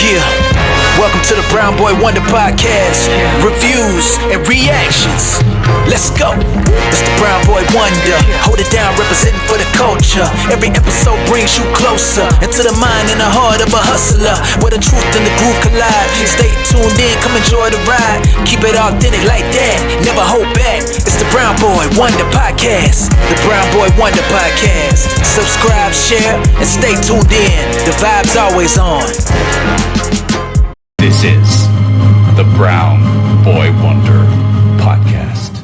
Yeah, welcome to the Brown Boy Wonder Podcast. Reviews and reactions. Let's go. It's the Brown Boy Wonder. Hold it down, representing for the culture. Every episode brings you closer into the mind and the heart of a hustler, where the truth and the groove collide. Stay tuned in, come enjoy the ride. Keep it authentic like that, never hold back. It's the Brown Boy Wonder Podcast. The Brown Boy Wonder Podcast. Subscribe, share, and stay tuned in. The vibe's always on. This is the Brown Boy Wonder Podcast.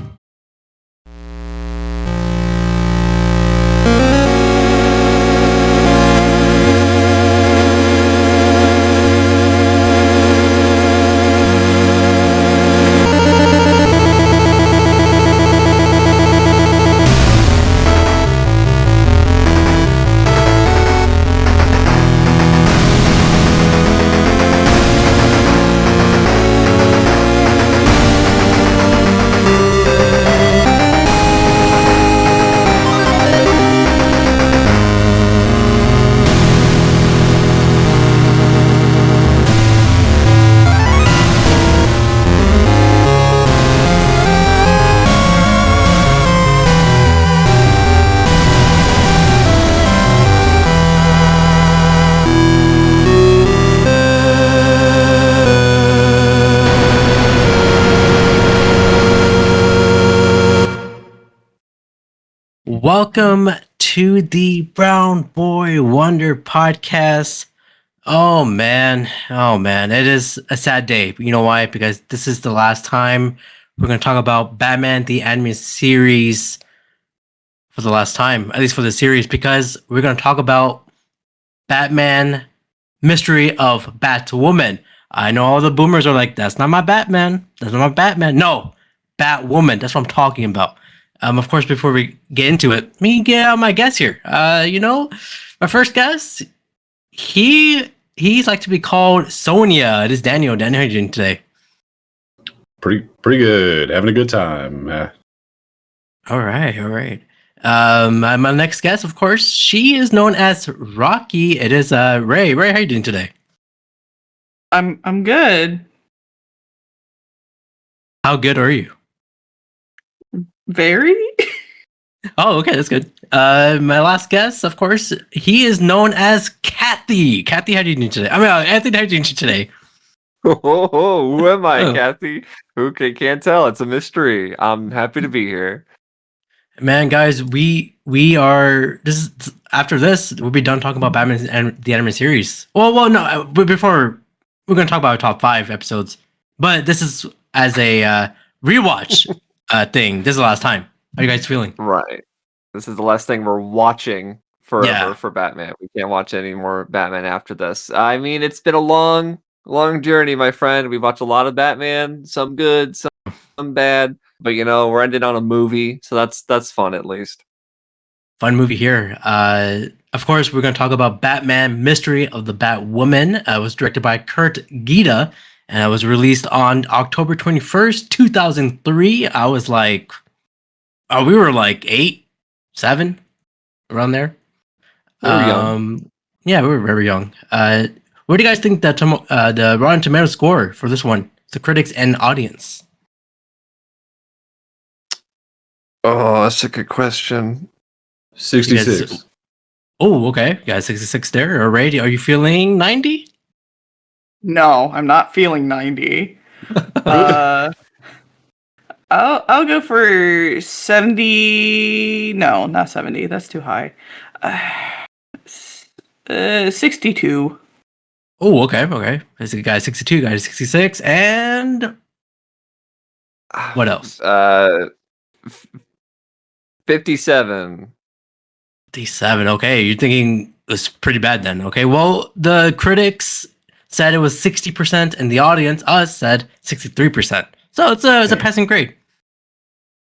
Welcome to the Brown Boy Wonder Podcast. Oh man, it is a sad day. You know why? Because this is the last time we're going to talk about Batman the Animated Series for the last time, at least for the series, because we're going to talk about Batman Mystery of Batwoman. I know all the boomers are like, that's not my Batman. That's not my Batman. No, Batwoman. That's what I'm talking about. Of course, before we get into it, let me get out my guess here. My first guess, he's like to be called Sonia. It is Daniel. Daniel, how are you doing today? Pretty good. Having a good time. All right. My next guess, of course, she is known as Rocky. It is Ray. Ray, how are you doing today? I'm good. How good are you? Very? Oh, okay, that's good. My last guess, of course, he is known as Kathy. Kathy, how do you do today? Anthony, how do you do today? Oh, who am I, Kathy? Who can't tell? It's a mystery. I'm happy to be here. Man, guys, we are. This is after this, we'll be done talking about Batman and the animated series. Well, no. Before we're gonna talk about our top 5 episodes, but this is as a rewatch. Thing. This is the last time. How are you guys feeling? Right. This is the last thing we're watching forever for Batman. We can't watch any more Batman after this. I mean, it's been a long journey, my friend. We watched a lot of Batman, some good, some bad, but we're ending on a movie, so that's fun at least. Fun movie here. Of course, we're going to talk about Batman Mystery of the Batwoman. It was directed by Kurt Gita. And it was released on October 21st, 2003. I was like, we were like 8, 7, around there. We were young. Yeah, we were very young. What do you guys think that the Rotten Tomatoes score for this one? The critics and audience. Oh, that's a good question. 66. Oh, okay. You got 66 there. Alright, are you feeling 90? No, I'm not feeling 90. I'll go for 70. No, not 70. That's too high. 62. Oh, okay. There's a guy 62, guy 66, and what else? 57. 57. Okay, you're thinking it's pretty bad then. Okay, well, the critics said it was 60%, and the audience, us, said 63%. So it's a passing grade.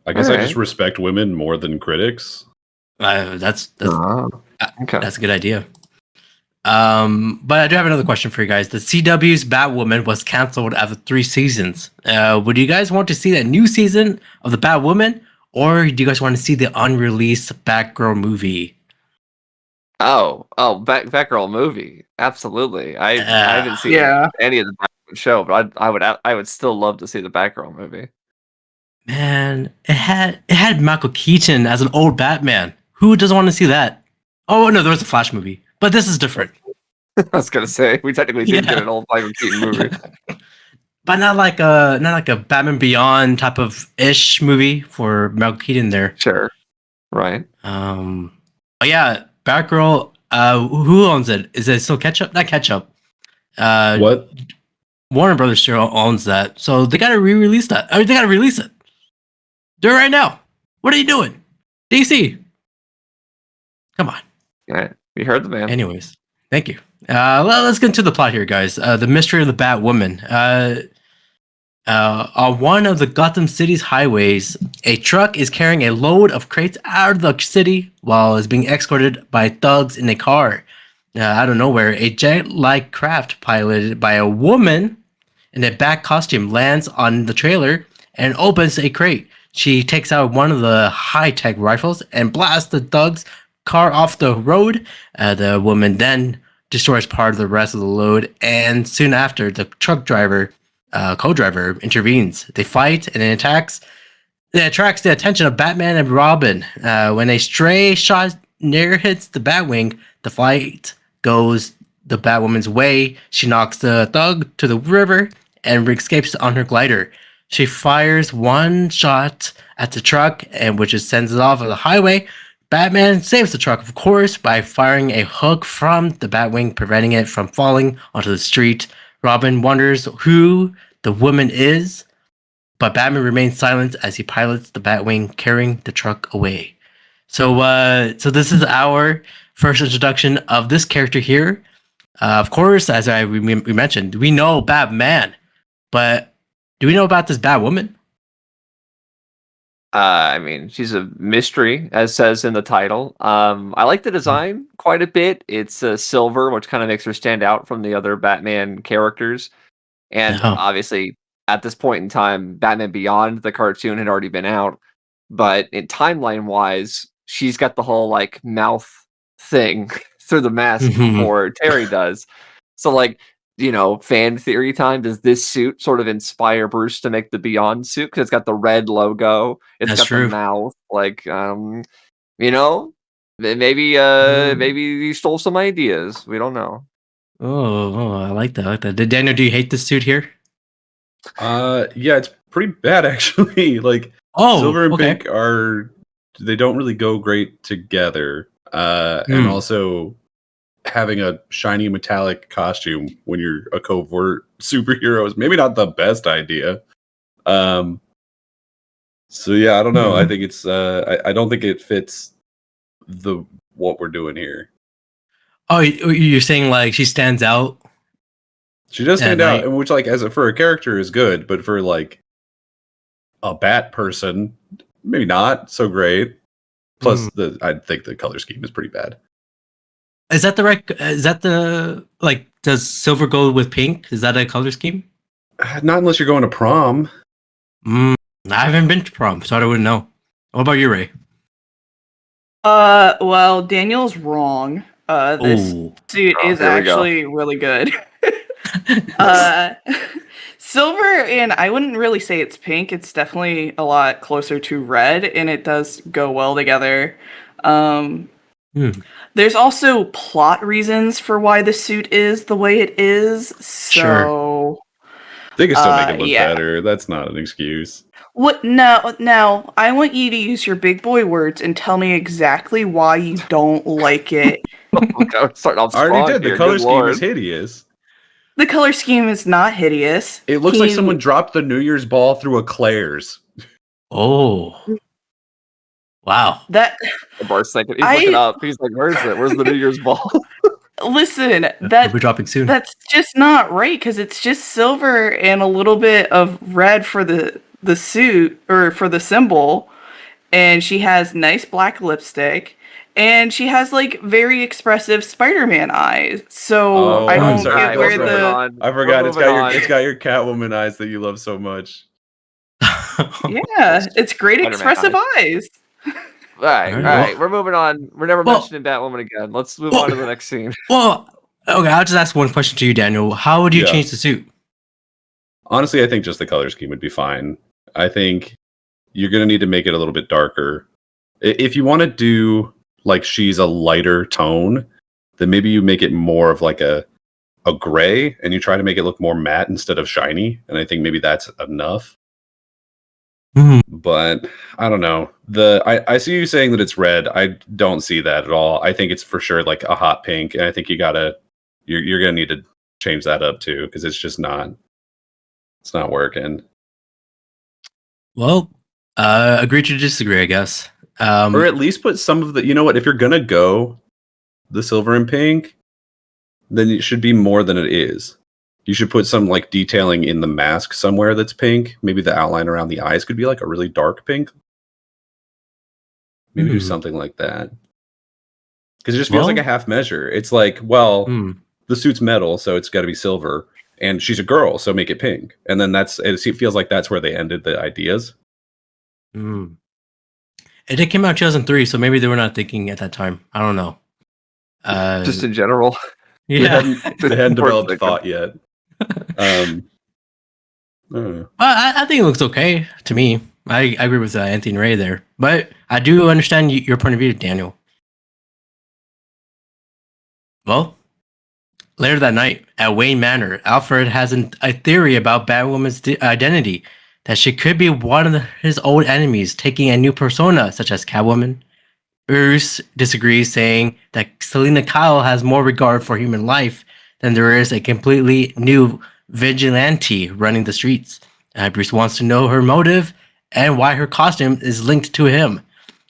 I guess I just respect women more than critics. That's okay. That's a good idea. But I do have another question for you guys. The CW's Batwoman was canceled after 3 seasons. Would you guys want to see that new season of the Batwoman, or do you guys want to see the unreleased Batgirl movie? Batgirl movie. Absolutely. I haven't seen any of the Batman show, but I would still love to see the Batgirl movie. Man, it had Michael Keaton as an old Batman. Who doesn't want to see that? Oh no, there was a Flash movie, but this is different. I was gonna say we technically did get an old Michael Keaton movie, but not like a Batman Beyond type of ish movie for Michael Keaton there. Sure, right. But yeah, Batgirl. Who owns it? Is it still Ketchup? Not Ketchup. What? Warner Brothers still owns that, so they gotta re-release that. I mean, they gotta release it. Do it right now. What are you doing, DC? Come on. Yeah, you heard the man. Anyways, thank you. Let's get into the plot here, guys. The mystery of the Batwoman. On one of the Gotham City's highways, a truck is carrying a load of crates out of the city while it's being escorted by thugs in a car. Out of nowhere, a jet-like craft piloted by a woman in a bat costume lands on the trailer and opens a crate. She takes out one of the high-tech rifles and blasts the thugs' car off the road. The woman then destroys part of the rest of the load, and soon after, the truck driver, co-driver, intervenes. They fight, and it attracts the attention of Batman and Robin. When a stray shot near hits the Batwing, the fight goes the Batwoman's way. She knocks the thug to the river and escapes on her glider. She fires one shot at the truck, and which sends it off of the highway. Batman saves the truck, of course, by firing a hook from the Batwing, preventing it from falling onto the street. Robin wonders who the woman is, but Batman remains silent as he pilots the Batwing, carrying the truck away. So this is our first introduction of this character here. Of course, as we mentioned, we know Batman, but do we know about this Batwoman? I mean, she's a mystery, as says in the title. I like the design quite a bit. It's silver, which kind of makes her stand out from the other Batman characters. And obviously, at this point in time, Batman Beyond, the cartoon, had already been out. But in timeline-wise, she's got the whole, like, mouth thing through the mask before Terry does. So, like, you know, fan theory time, does this suit sort of inspire Bruce to make the Beyond suit? Because it's got the red logo. It's got the mouth. Like, you know, maybe he stole some ideas. We don't know. Oh, I like that. Daniel, do you hate this suit here? Yeah, it's pretty bad actually. Like, silver and pink they don't really go great together. And also having a shiny metallic costume when you're a covert superhero is maybe not the best idea. So yeah, I don't know. I think it's I don't think it fits what we're doing here. Oh, you're saying like she stands out? She does stand out, which like for a character is good, but for like a bat person, maybe not so great. Plus, I think the color scheme is pretty bad. Is that does silver go with pink? Is that a color scheme? Not unless you're going to prom. I haven't been to prom, so I wouldn't know. What about you, Ray? Well, Daniel's wrong. This suit is actually really good. Silver, and I wouldn't really say it's pink. It's definitely a lot closer to red, and it does go well together. There's also plot reasons for why the suit is the way it is. So they can still make it look better. That's not an excuse. What? Now, I want you to use your big boy words and tell me exactly why you don't like it. I already did. The color scheme is hideous. The color scheme is not hideous. It looks like someone dropped the New Year's ball through a Claire's. Oh. Wow. Bart's like, he's looking up. He's like, where's it? Where's the New Year's ball? Listen, we'll be dropping soon. That's just not right, because it's just silver and a little bit of red for the suit, or for the symbol, and she has nice black lipstick, and she has like very expressive Spider-Man eyes. So I don't get where I forgot it's got your Catwoman eyes that you love so much. Yeah, it's great expressive eyes. right. We're moving on. We're never mentioning Batwoman again. Let's move on to the next scene. Well, okay, I'll just ask one question to you, Daniel. How would you change the suit? Honestly, I think just the color scheme would be fine. I think you're going to need to make it a little bit darker. If you want to do like she's a lighter tone, then maybe you make it more of like a gray and you try to make it look more matte instead of shiny. And I think maybe that's enough. But I don't know. I see you saying that it's red. I don't see that at all. I think it's for sure like a hot pink, and I think you're gonna need to change that up too, because it's just not working. Well, agree to disagree, I guess. Or at least put some of the, you know what, if you're gonna go the silver and pink, then it should be more than it is. You should put some like detailing in the mask somewhere that's pink. Maybe the outline around the eyes could be like a really dark pink. Maybe do something like that. Because it just feels like a half measure. It's like, the suit's metal, so it's got to be silver. And she's a girl, so make it pink. And then it feels like that's where they ended the ideas. It came out 2003, so maybe they were not thinking at that time. I don't know. Just in general. Yeah. They hadn't developed thought yet. I don't know. I think it looks okay to me. I agree with Anthony Ray there. But I do understand your point of view, Daniel. Well, later that night at Wayne Manor, Alfred has a theory about Batwoman's identity, that she could be one of his old enemies, taking a new persona, such as Catwoman. Bruce disagrees, saying that Selena Kyle has more regard for human life than there is a completely new vigilante running the streets. Bruce wants to know her motive and why her costume is linked to him.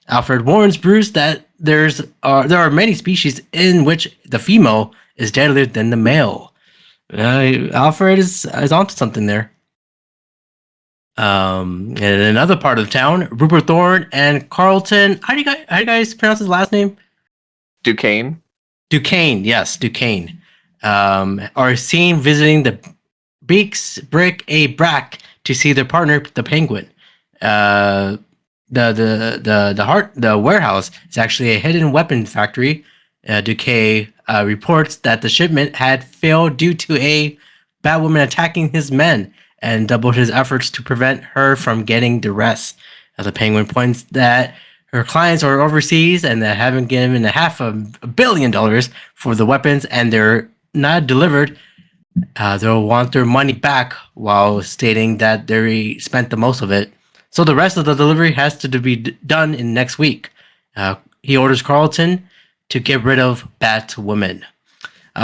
Alfred warns Bruce that there are many species in which the female is deadlier than the male. Alfred is onto something there. In another part of town, Rupert Thorne and Carlton. How do you guys pronounce his last name? Duquesne. Duquesne, yes, Duquesne. Are seen visiting the Beaks Brick A Brack to see their partner, the Penguin. The warehouse is actually a hidden weapon factory. Duquesne reports that the shipment had failed due to a Batwoman attacking his men, and doubled his efforts to prevent her from getting the rest. The Penguin points that her clients are overseas and that haven't given $500 million for the weapons, and they're not delivered. They'll want their money back, while stating that they spent the most of it. So the rest of the delivery has to be done in next week. He orders Carlton to get rid of Batwoman.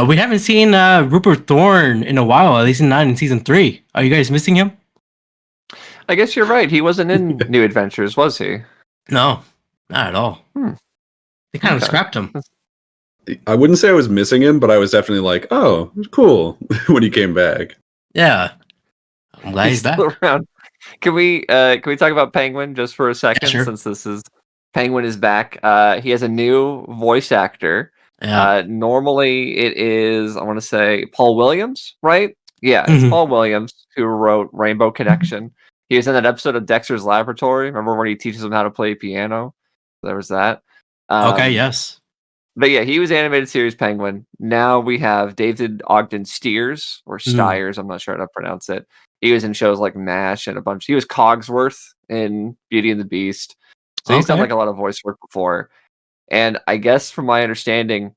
We haven't seen Rupert Thorne in a while, at least not in season 3. Are you guys missing him? I guess you're right. He wasn't in New Adventures, was he? No, not at all. They kind of scrapped him. I wouldn't say I was missing him, but I was definitely like, oh, cool, when he came back. Yeah. I'm glad he's back. Still around. Can we talk about Penguin just for a second? Yeah, sure. Since this is Penguin is back. He has a new voice actor. Yeah. Normally it is, I want to say, Paul Williams, right? Yeah, it's Paul Williams who wrote Rainbow Connection. He was in that episode of Dexter's Laboratory. Remember when he teaches him how to play piano? There was that. Okay, yes. But yeah, he was animated series Penguin. Now we have David Ogden Stiers, or Stiers, I'm not sure how to pronounce it. He was in shows like MASH and a bunch. He was Cogsworth in Beauty and the Beast. So he's done like a lot of voice work before. And I guess from my understanding,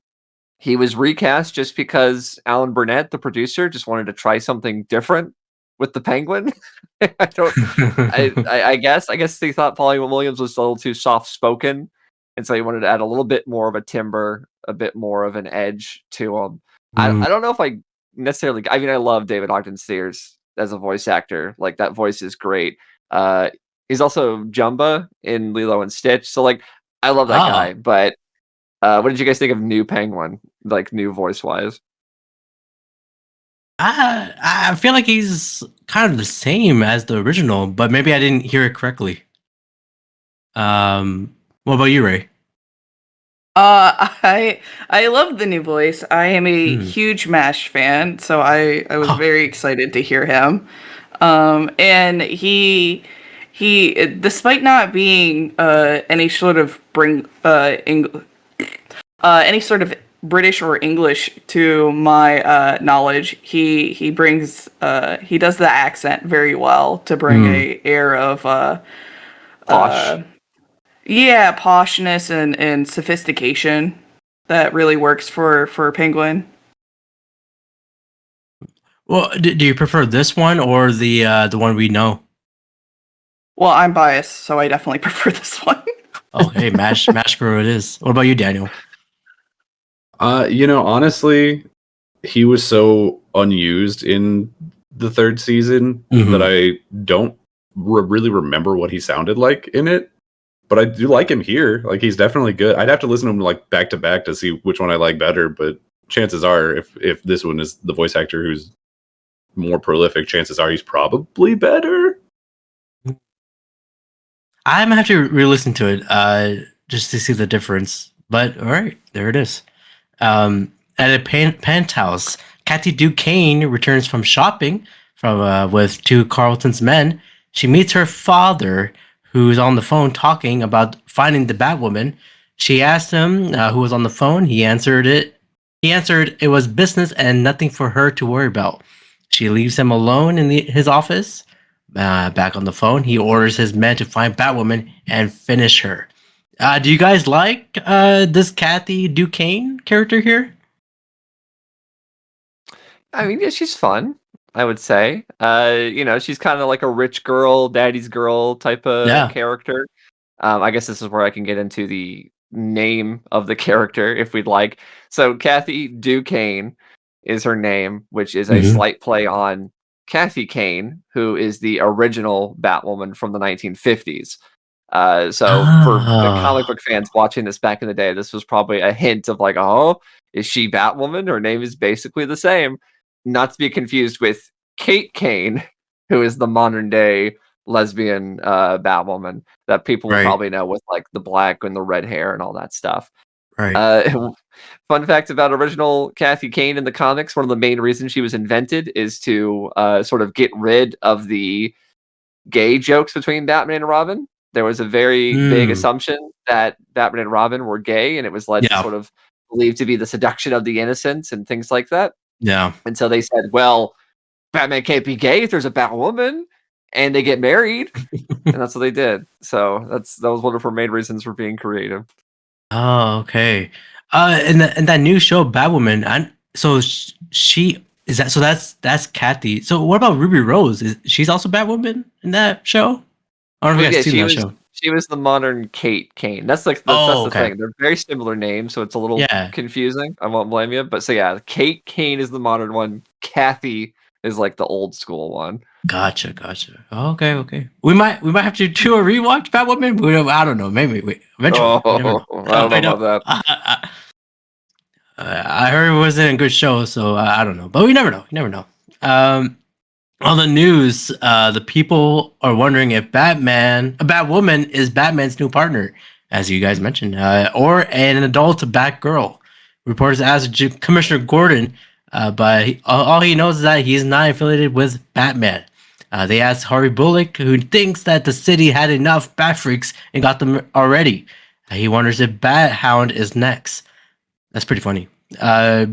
he was recast just because Alan Burnett, the producer, just wanted to try something different with the Penguin. I guess they thought Paul Williams was a little too soft spoken, and so he wanted to add a little bit more of a timbre, a bit more of an edge to him. I don't know if I necessarily. I mean, I love David Ogden Stiers as a voice actor. Like, that voice is great. He's also Jumba in Lilo and Stitch. So like, I love that guy. But what did you guys think of new Penguin? Like, new voice wise? I feel like he's kind of the same as the original, but maybe I didn't hear it correctly. What about you, Ray? I love the new voice. I am a huge MASH fan, so I was very excited to hear him. And he despite not being any sort of any sort of British or English to my knowledge, he brings he does the accent very well to bring a air of Posh. yeah, poshness and sophistication that really works for Penguin. Well, do you prefer this one or the one we know? Well, I'm biased, so I definitely prefer this one. Oh, hey, Mash Grow it is. What about you, Daniel? Honestly, he was so unused in the third season that I don't really remember what he sounded like in it. But I do like him here. Like, he's definitely good. I'd have to listen to him like back to back to see which one I like better. But chances are, if this one is the voice actor who's more prolific, chances are he's probably better. I'm gonna have to re-listen to it just to see the difference. But all right, there it is. At a penthouse, Kathy Duquesne returns from shopping with two Carlton's men. She meets her father, who's on the phone talking about finding the Batwoman. She asked him who was on the phone. He answered it. He answered it was business and nothing for her to worry about. She leaves him alone in his office. Back on the phone, he orders his men to find Batwoman and finish her. Do you guys like this Kathy Duquesne character here? I mean, yeah, she's fun, I would say. She's kind of like a rich girl, daddy's girl type of character. I guess this is where I can get into the name of the character if we'd like. So Kathy Duquesne is her name, which is a slight play on Kathy Kane, who is the original Batwoman from the 1950s. So for the comic book fans watching this back in the day, this was probably a hint of like, oh, is she Batwoman? Her name is basically the same. Not to be confused with Kate Kane, who is the modern day lesbian Batwoman that people will probably know with like the black and the red hair and all that stuff. Right. Fun fact about original Kathy Kane in the comics, one of the main reasons she was invented is to sort of get rid of the gay jokes between Batman and Robin. There was a very big assumption that Batman and Robin were gay, and it was led to sort of believed to be the seduction of the innocents and things like that. Yeah. And so they said, well, Batman can't be gay if there's a Batwoman, and they get married. And that's what they did. So that was one of her main reasons for being creative. Oh, okay. In that new show, Batwoman, she is that. So that's Kathy. So what about Ruby Rose? She's also Batwoman in that show? I don't know if you guys seen that show. She was the modern Kate Kane. That's the thing. They're very similar names, so it's a little confusing. I won't blame you. But so yeah, Kate Kane is the modern one. Kathy is like the old school one. Gotcha. Okay. We might have to do a rewatch Batwoman. I don't know. Maybe eventually. I don't know about that. I heard it wasn't a good show, so I don't know. But we never know. On the news, the people are wondering if Batwoman is Batman's new partner, as you guys mentioned, or an adult Batgirl. Reporters asked Commissioner Gordon, but all he knows is that he's not affiliated with Batman. They asked Harvey Bullock, who thinks that the city had enough Batfreaks and got them already. He wonders if Bathound is next. That's pretty funny.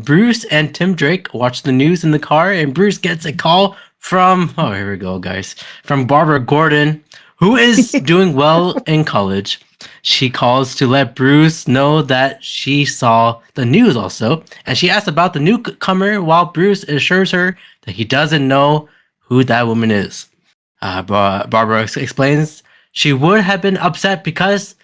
Bruce and Tim Drake watch the news in the car, and Bruce gets a call from here we go, guys, from Barbara Gordon, who is doing well in college. She calls to let Bruce know that she saw the news also, and she asks about the newcomer while Bruce assures her that he doesn't know who that woman is. Barbara explains she would have been upset because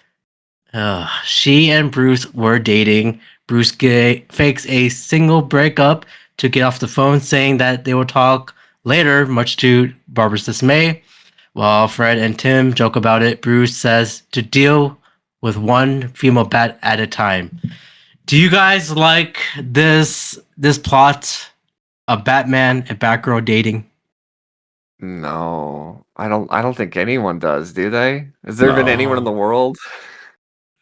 she and Bruce were dating. Bruce fakes a single breakup to get off the phone, saying that they will talk later, much to Barbara's dismay. While Fred and Tim joke about it, Bruce says to deal with one female bat at a time. Do you guys like this plot of Batman and Batgirl dating? No, I don't think anyone does, do they? Has there been anyone in the world?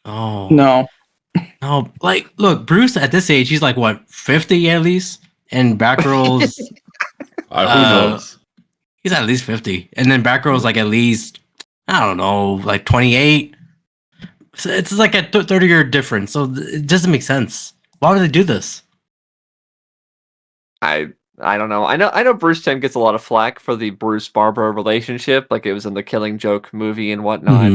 Oh. No. No, like, look, Bruce at this age, he's like, what, 50 at least? And Batgirl's... who knows? He's at least 50. And then Batgirl's like at least I don't know, like 28. So it's like a 30-year difference, so it doesn't make sense. Why would they do this? I don't know. I know Bruce Timm gets a lot of flack for the Bruce Barbara relationship, like it was in the Killing Joke movie and whatnot.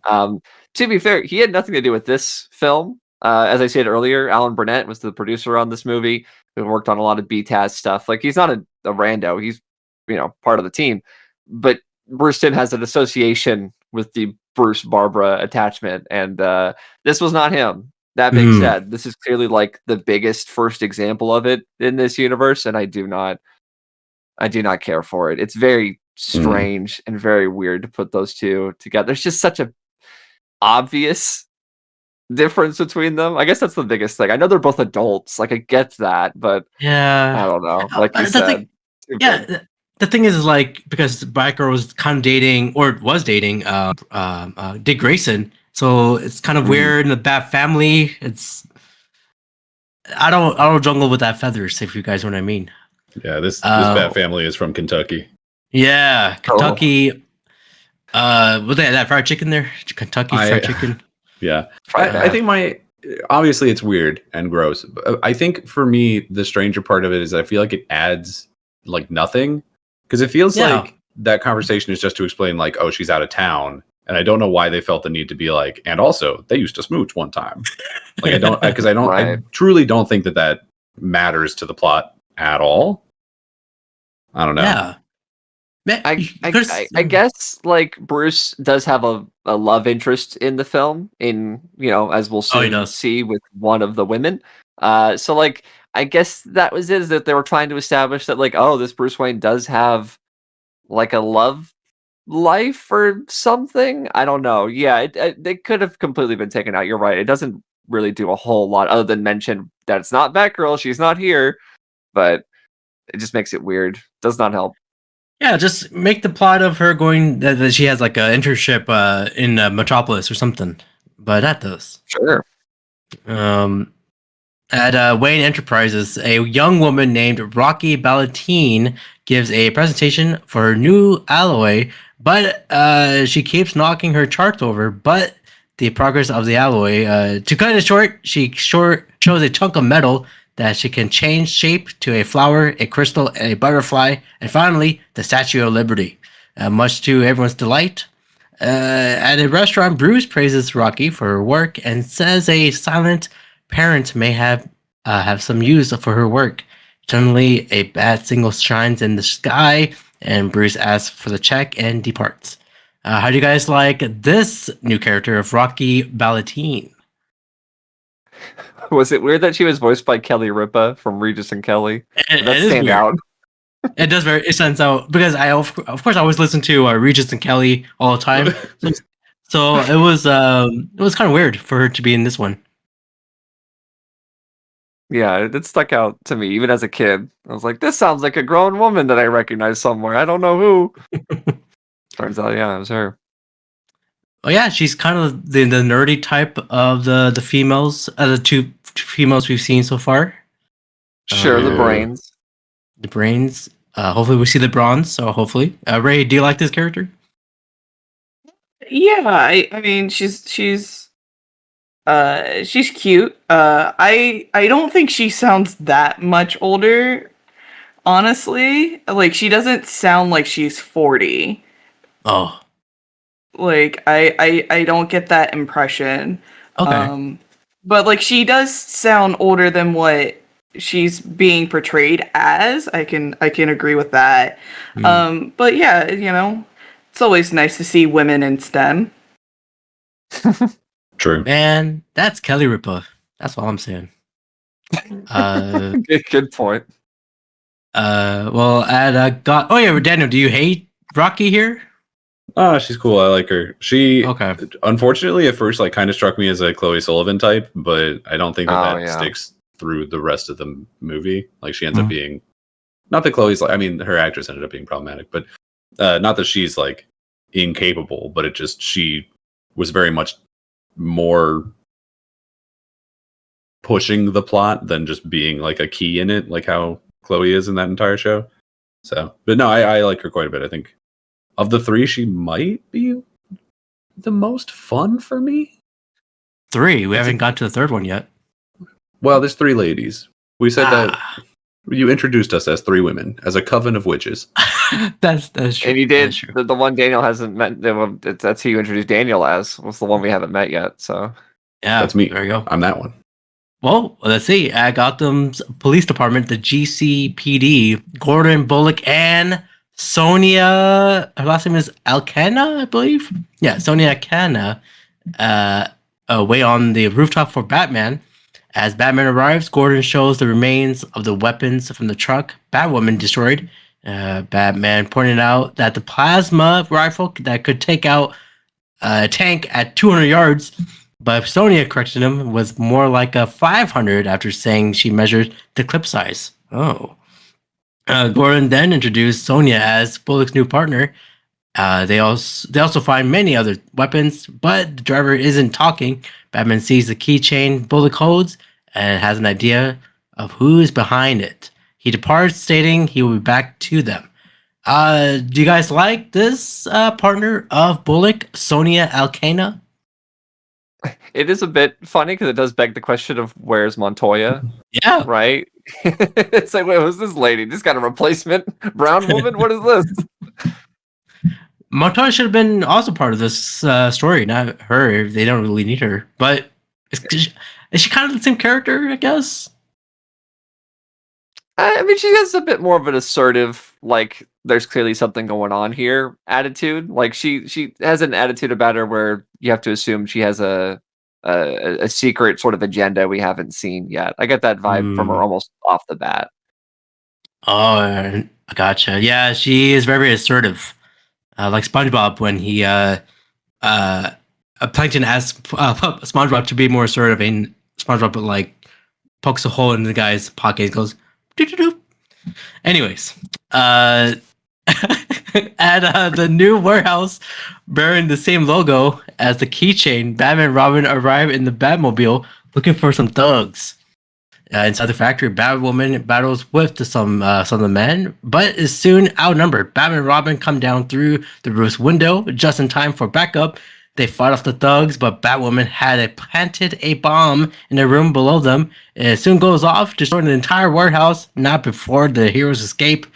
Um, to be fair, he had nothing to do with this film. As I said earlier, Alan Burnett was the producer on this movie, who worked on a lot of BTAS stuff. Like he's not a rando; he's part of the team. But Bruce Timm has an association with the Bruce Barbara attachment, and this was not him. That being said, this is clearly like the biggest first example of it in this universe, and I do not care for it. It's very strange and very weird to put those two together. There's just such a obvious difference between them. I guess that's the biggest thing. I know they're both adults, like I get that, but yeah, I don't know. Like you said, the thing is like because Batgirl was kind of dating or was dating Dick Grayson, so it's kind of weird in the Bat family. It's I don't jungle with that feathers, if you guys know what I mean. Yeah, this Bat family is from Kentucky. Yeah, Kentucky. Was that fried chicken there? Kentucky fried chicken. Yeah, I think obviously it's weird and gross. But I think for me, the stranger part of it is I feel like it adds like nothing because it feels like that conversation is just to explain like, oh, she's out of town, and I don't know why they felt the need to be like, and also they used to smooch one time. Like I don't because I truly don't think that matters to the plot at all. I don't know. Yeah. I guess like Bruce does have a love interest in the film, in as we'll soon see with one of the women. So like I guess that was it, is that they were trying to establish that like, oh, this Bruce Wayne does have like a love life or something. I don't know. Yeah, it could have completely been taken out. You're right. It doesn't really do a whole lot other than mention that it's not Batgirl. She's not here, but it just makes it weird. Does not help. Yeah, just make the plot of her going that she has like an internship in Metropolis or something. But that does. Sure. At Wayne Enterprises, a young woman named Rocky Ballantine gives a presentation for her new alloy, but she keeps knocking her charts over. But the progress of the alloy, to cut it short, she shows a chunk of metal that she can change shape to a flower, a crystal, and a butterfly, and finally, the Statue of Liberty. Much to everyone's delight. At a restaurant, Bruce praises Rocky for her work and says a silent parent may have some use for her work. Suddenly, a bat signal shines in the sky, and Bruce asks for the check and departs. How do you guys like this new character of Rocky Ballantine? Was it weird that she was voiced by Kelly Ripa from Regis and Kelly? That stand out. It does it stands out because I of course I always listen to Regis and Kelly all the time, so it was kind of weird for her to be in this one. Yeah, it stuck out to me even as a kid. I was like, this sounds like a grown woman that I recognize somewhere. I don't know who. Turns out, yeah, it was her. Oh yeah, she's kind of the nerdy type of the females, the two females we've seen so far. Sure, the brains. The brains. Hopefully we see the bronze. So hopefully, Ray, do you like this character? Yeah, I mean she's cute. I don't think she sounds that much older. Honestly, like she doesn't sound like she's 40. Oh. Like I don't get that impression. Okay. But like she does sound older than what she's being portrayed as. I can agree with that. But yeah, it's always nice to see women in STEM. True. Man, that's Kelly Ripa. That's all I'm saying. Good point. Well, oh yeah, Daniel, do you hate Rocky here? Oh, she's cool. I like her. She unfortunately at first like kind of struck me as a Chloe Sullivan type, but I don't think that sticks through the rest of the movie. Like she ends up being not that Chloe's like, I mean, her actress ended up being problematic, but not that she's like incapable, but it just she was very much more pushing the plot than just being like a key in it, like how Chloe is in that entire show. So, but no, I like her quite a bit. I think of the three, she might be the most fun for me. 3. We haven't got to the third one yet. Well, there's 3 ladies. We said that you introduced us as 3 women, as a coven of witches. That's true. And you did. The one Daniel hasn't met. That's who you introduced Daniel as. Was the one we haven't met yet. So yeah, that's me. There you go. I'm that one. Well, let's see. At Gotham's Police Department, the GCPD, Gordon, Bullock, and Sonia, her last name is Alcana, I believe. Yeah, Sonia Alcana, away on the rooftop for Batman. As Batman arrives, Gordon shows the remains of the weapons from the truck Batwoman destroyed. Batman pointed out that the plasma rifle that could take out a tank at 200 yards, but Sonia corrected him, was more like a 500 after saying she measured the clip size. Oh. Gordon then introduced Sonia as Bullock's new partner. They also find many other weapons, but the driver isn't talking. Batman sees the keychain Bullock holds and has an idea of who is behind it. He departs, stating he will be back to them. Do you guys like this partner of Bullock, Sonia Alcana? it is a bit funny because it does beg the question of where's Montoya? Yeah. Right? It's like, wait, who's this lady? This got a replacement brown woman? What is this? Montoya should have been also part of this story, not her. They don't really need her. But is she kind of the same character, I guess? I mean, she has a bit more of an assertive, like, there's clearly something going on here attitude. Like, she has an attitude about her where you have to assume she has a secret sort of agenda we haven't seen yet. I get that vibe from her almost off the bat. Oh, gotcha. Yeah, she is very assertive. Like SpongeBob when he Plankton asks SpongeBob to be more assertive, and SpongeBob like pokes a hole in the guy's pocket and goes doo-doo-doo. Anyways, at the new warehouse bearing the same logo as the keychain, Batman and Robin arrive in the Batmobile looking for some thugs. Inside the factory, Batwoman battles with some of the men, but is soon outnumbered. Batman and Robin come down through the roof's window just in time for backup. They fight off the thugs, but Batwoman had planted a bomb in the room below them. It soon goes off, destroying the entire warehouse, not before the heroes escape.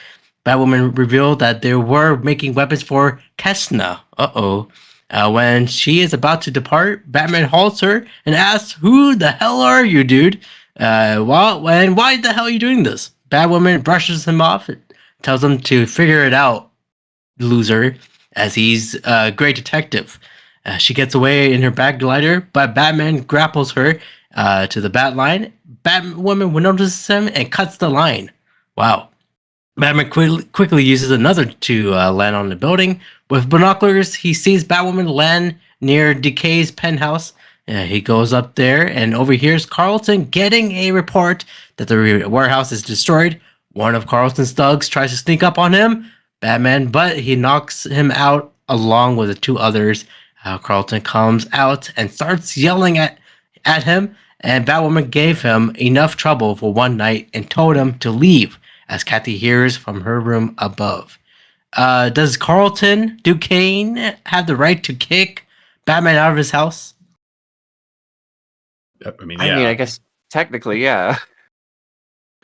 Batwoman revealed that they were making weapons for Kesna. When she is about to depart, Batman halts her and asks, "Who the hell are you, dude? And why the hell are you doing this?" Batwoman brushes him off, tells him to figure it out, loser, as he's a great detective. She gets away in her bag glider, but Batman grapples her to the bat line. Batwoman notices him and cuts the line. Wow. Batman quickly uses another to land on the building. With binoculars, he sees Batwoman land near Decay's penthouse. He goes up there and overhears Carlton getting a report that the warehouse is destroyed. One of Carlton's thugs tries to sneak up on him, Batman, but he knocks him out along with the 2 others. Carlton comes out and starts yelling at him, and Batwoman gave him enough trouble for one night and told him to leave, as Kathy hears from her room above. Does Carlton Duquesne have the right to kick Batman out of his house? I mean, I guess technically, yeah.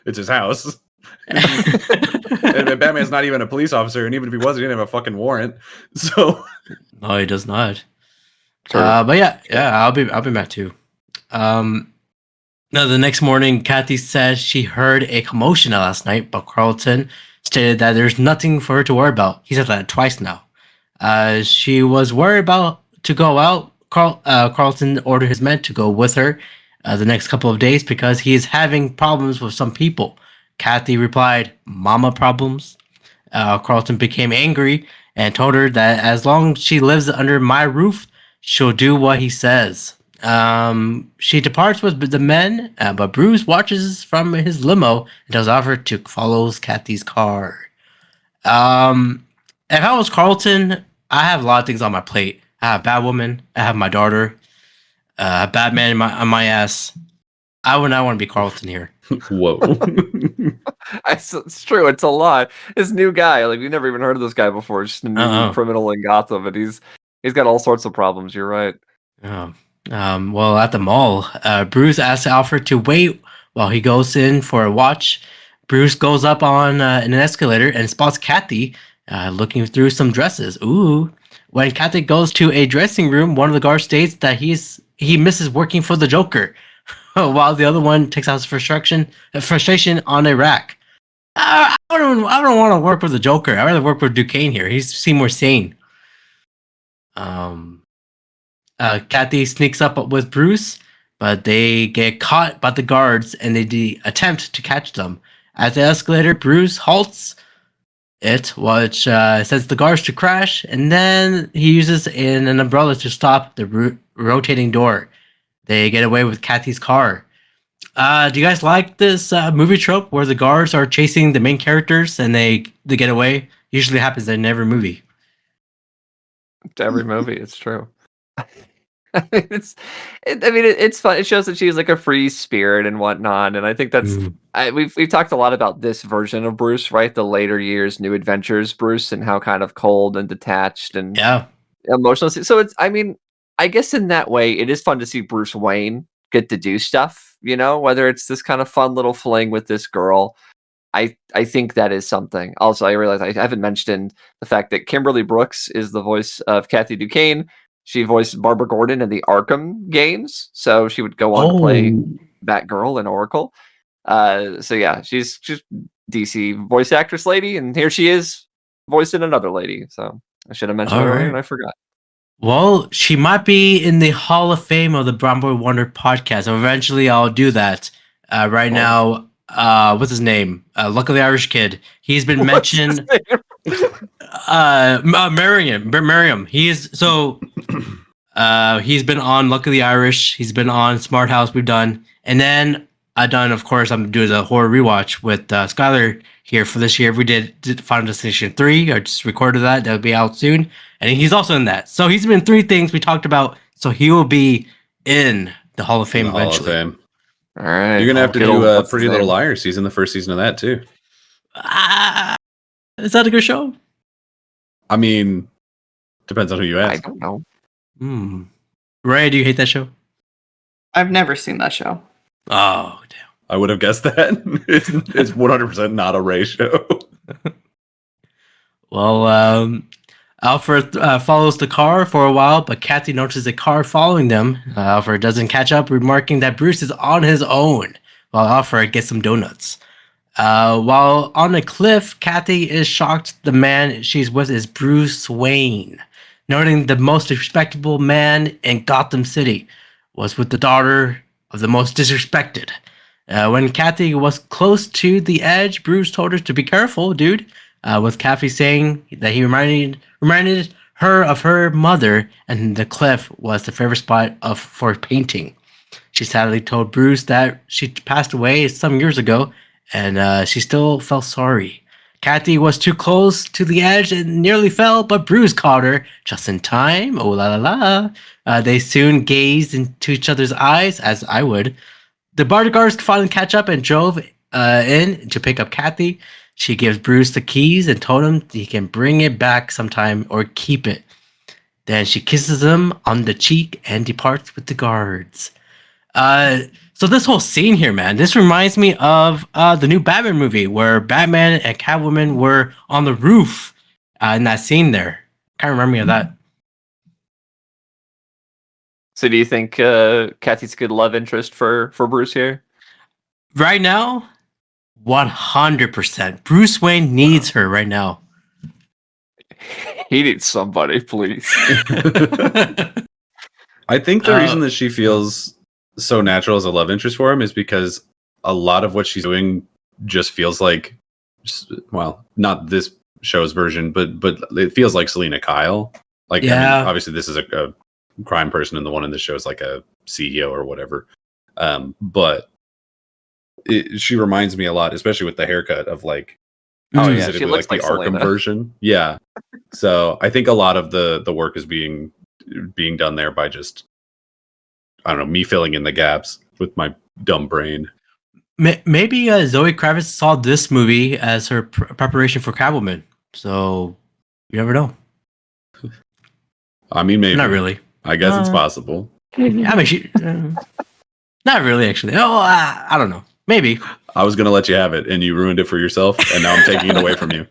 It's his house. And Batman's not even a police officer, and even if he was, he didn't have a fucking warrant. So no, he does not. Sure. But yeah, I'll be back too. No, the next morning, Kathy says she heard a commotion last night, but Carlton stated that there's nothing for her to worry about. He said that twice now. She was worried about to go out. Carlton ordered his men to go with her the next couple of days because he is having problems with some people. Kathy replied, "Mama problems?" Carlton became angry and told her that as long as she lives under my roof, she'll do what he says. She departs with the men, but Bruce watches from his limo and does offer to follow Kathy's car. If I was Carlton, I have a lot of things on my plate. I have Batwoman, I have my daughter, Batman on my ass. I would not want to be Carlton here. Whoa. It's true. It's a lot. This new guy, like, we've never even heard of this guy before. Just a new criminal in Gotham, and he's He's got all sorts of problems. You're right. Well, at the mall, Bruce asks Alfred to wait while he goes in for a watch. Bruce goes up on an escalator and spots Kathy looking through some dresses. Ooh. When Kathy goes to a dressing room, one of the guards states that he misses working for the Joker, while the other one takes out his frustration on a rack. I don't want to work with the Joker. I'd rather work with Duquesne here. He seems more sane. Kathy sneaks up with Bruce, but they get caught by the guards and they attempt to catch them. At the escalator, Bruce halts it, which sends the guards to crash, and then he uses an umbrella to stop the rotating door. They get away with Kathy's car. Do you guys like this movie trope where the guards are chasing the main characters and they get away? Usually happens in every movie. To every movie, it's true. It's fun. It shows that she's like a free spirit and whatnot, and I think that's we've talked a lot about this version of Bruce, right? The later years, New Adventures Bruce, and how kind of cold and detached and emotional. So it's, I guess in that way, it is fun to see Bruce Wayne get to do stuff. Whether it's this kind of fun little fling with this girl. I think that is something. Also, I realize I haven't mentioned the fact that Kimberly Brooks is the voice of Kathy Duquesne. She voiced Barbara Gordon in the Arkham games, so she would go on to play Batgirl and Oracle. So yeah, she's DC voice actress lady, and here she is voicing another lady. So I should have mentioned her earlier, and I forgot. Well, she might be in the Hall of Fame of the Brown Boy Wonder podcast. Eventually, I'll do that. Right now, what's his name? Luckily Irish Kid. He's been mentioned. Merriam. He's been on Luckily Irish. He's been on Smart House. We've done, and then I've done. Of course, I'm doing the horror rewatch with Skyler here for this year. We did Final Destination 3. I just recorded that. That'll be out soon, and he's also in that. So he's been 3 things we talked about. So he will be in the Hall of Fame eventually. Hall of Fame. All right, you're gonna have to do Pretty Little Liars. He's in the first season of that too. Is that a good show? I mean, depends on who you ask. I don't know. Ray, do you hate that show? I've never seen that show. Oh, damn. I would have guessed that. It's 100% not a Ray show. Well, Alfred follows the car for a while, but Kathy notices a car following them. Alfred doesn't catch up, remarking that Bruce is on his own, while Alfred gets some donuts. While on a cliff, Kathy is shocked the man she's with is Bruce Wayne, noting the most respectable man in Gotham City was with the daughter of the most disrespected. When Kathy was close to the edge, Bruce told her to be careful, dude, with Kathy saying that he reminded her of her mother, and the cliff was the favorite spot for painting. She sadly told Bruce that she passed away some years ago, and she still felt sorry. Kathy was too close to the edge and nearly fell, but Bruce caught her just in time. Oh la la la. They soon gazed into each other's eyes, as I would. The bodyguards finally catch up and drove in to pick up Kathy. She gives Bruce the keys and told him he can bring it back sometime or keep it. Then she kisses him on the cheek and departs with the guards. So this whole scene here, man, this reminds me of the new Batman movie where Batman and Catwoman were on the roof in that scene there. Can't remember me of that. So do you think Kathy's a good love interest for Bruce here? Right now, 100%. Bruce Wayne needs her right now. He needs somebody, please. I think the reason that she feels so natural as a love interest for him is because a lot of what she's doing just feels like, well, not this show's version, but it feels like Selena Kyle. Like, yeah. I mean, obviously this is a crime person, and the one in the show is like a CEO or whatever. But she reminds me a lot, especially with the haircut, of like, she looks like the Arkham Selena version. Yeah. So I think a lot of the work is being done there by just, I don't know, me filling in the gaps with my dumb brain. Maybe Zoe Kravitz saw this movie as her preparation for Catwoman. So you never know. I mean, maybe. Not really. I guess it's possible. I mean, she... not really, actually. Oh, I don't know. Maybe. I was going to let you have it, and you ruined it for yourself, and now I'm taking it away from you.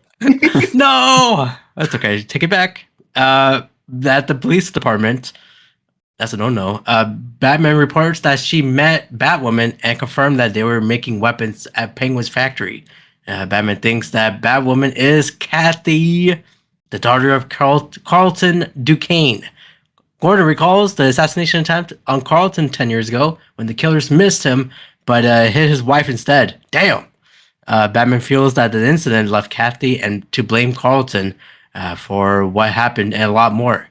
No! That's okay. Take it back. At the police department, that's a no-no. Batman reports that she met Batwoman and confirmed that they were making weapons at Penguin's factory. Batman thinks that Batwoman is Kathy, the daughter of Carlton Duquesne. Gordon recalls the assassination attempt on Carlton 10 years ago when the killers missed him, but hit his wife instead. Damn! Batman feels that the incident left Kathy and to blame Carlton for what happened and a lot more.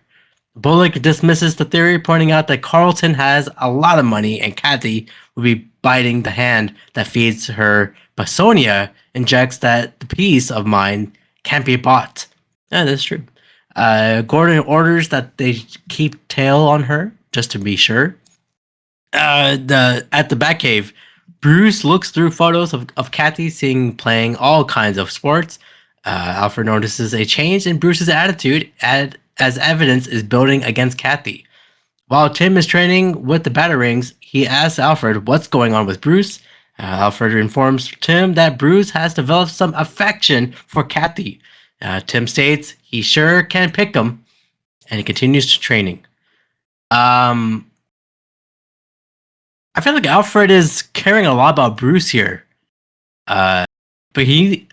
Bullock dismisses the theory, pointing out that Carlton has a lot of money and Kathy will be biting the hand that feeds her, but Sonia injects that the peace of mind can't be bought. Yeah, that's true. Gordon orders that they keep tail on her, just to be sure. At the Batcave, Bruce looks through photos of Kathy playing all kinds of sports. Alfred notices a change in Bruce's attitude as evidence is building against Kathy. While Tim is training with the Batarangs, he asks Alfred what's going on with Bruce. Alfred informs Tim that Bruce has developed some affection for Kathy. Tim states he sure can pick him, and he continues to training. I feel like Alfred is caring a lot about Bruce here. But he,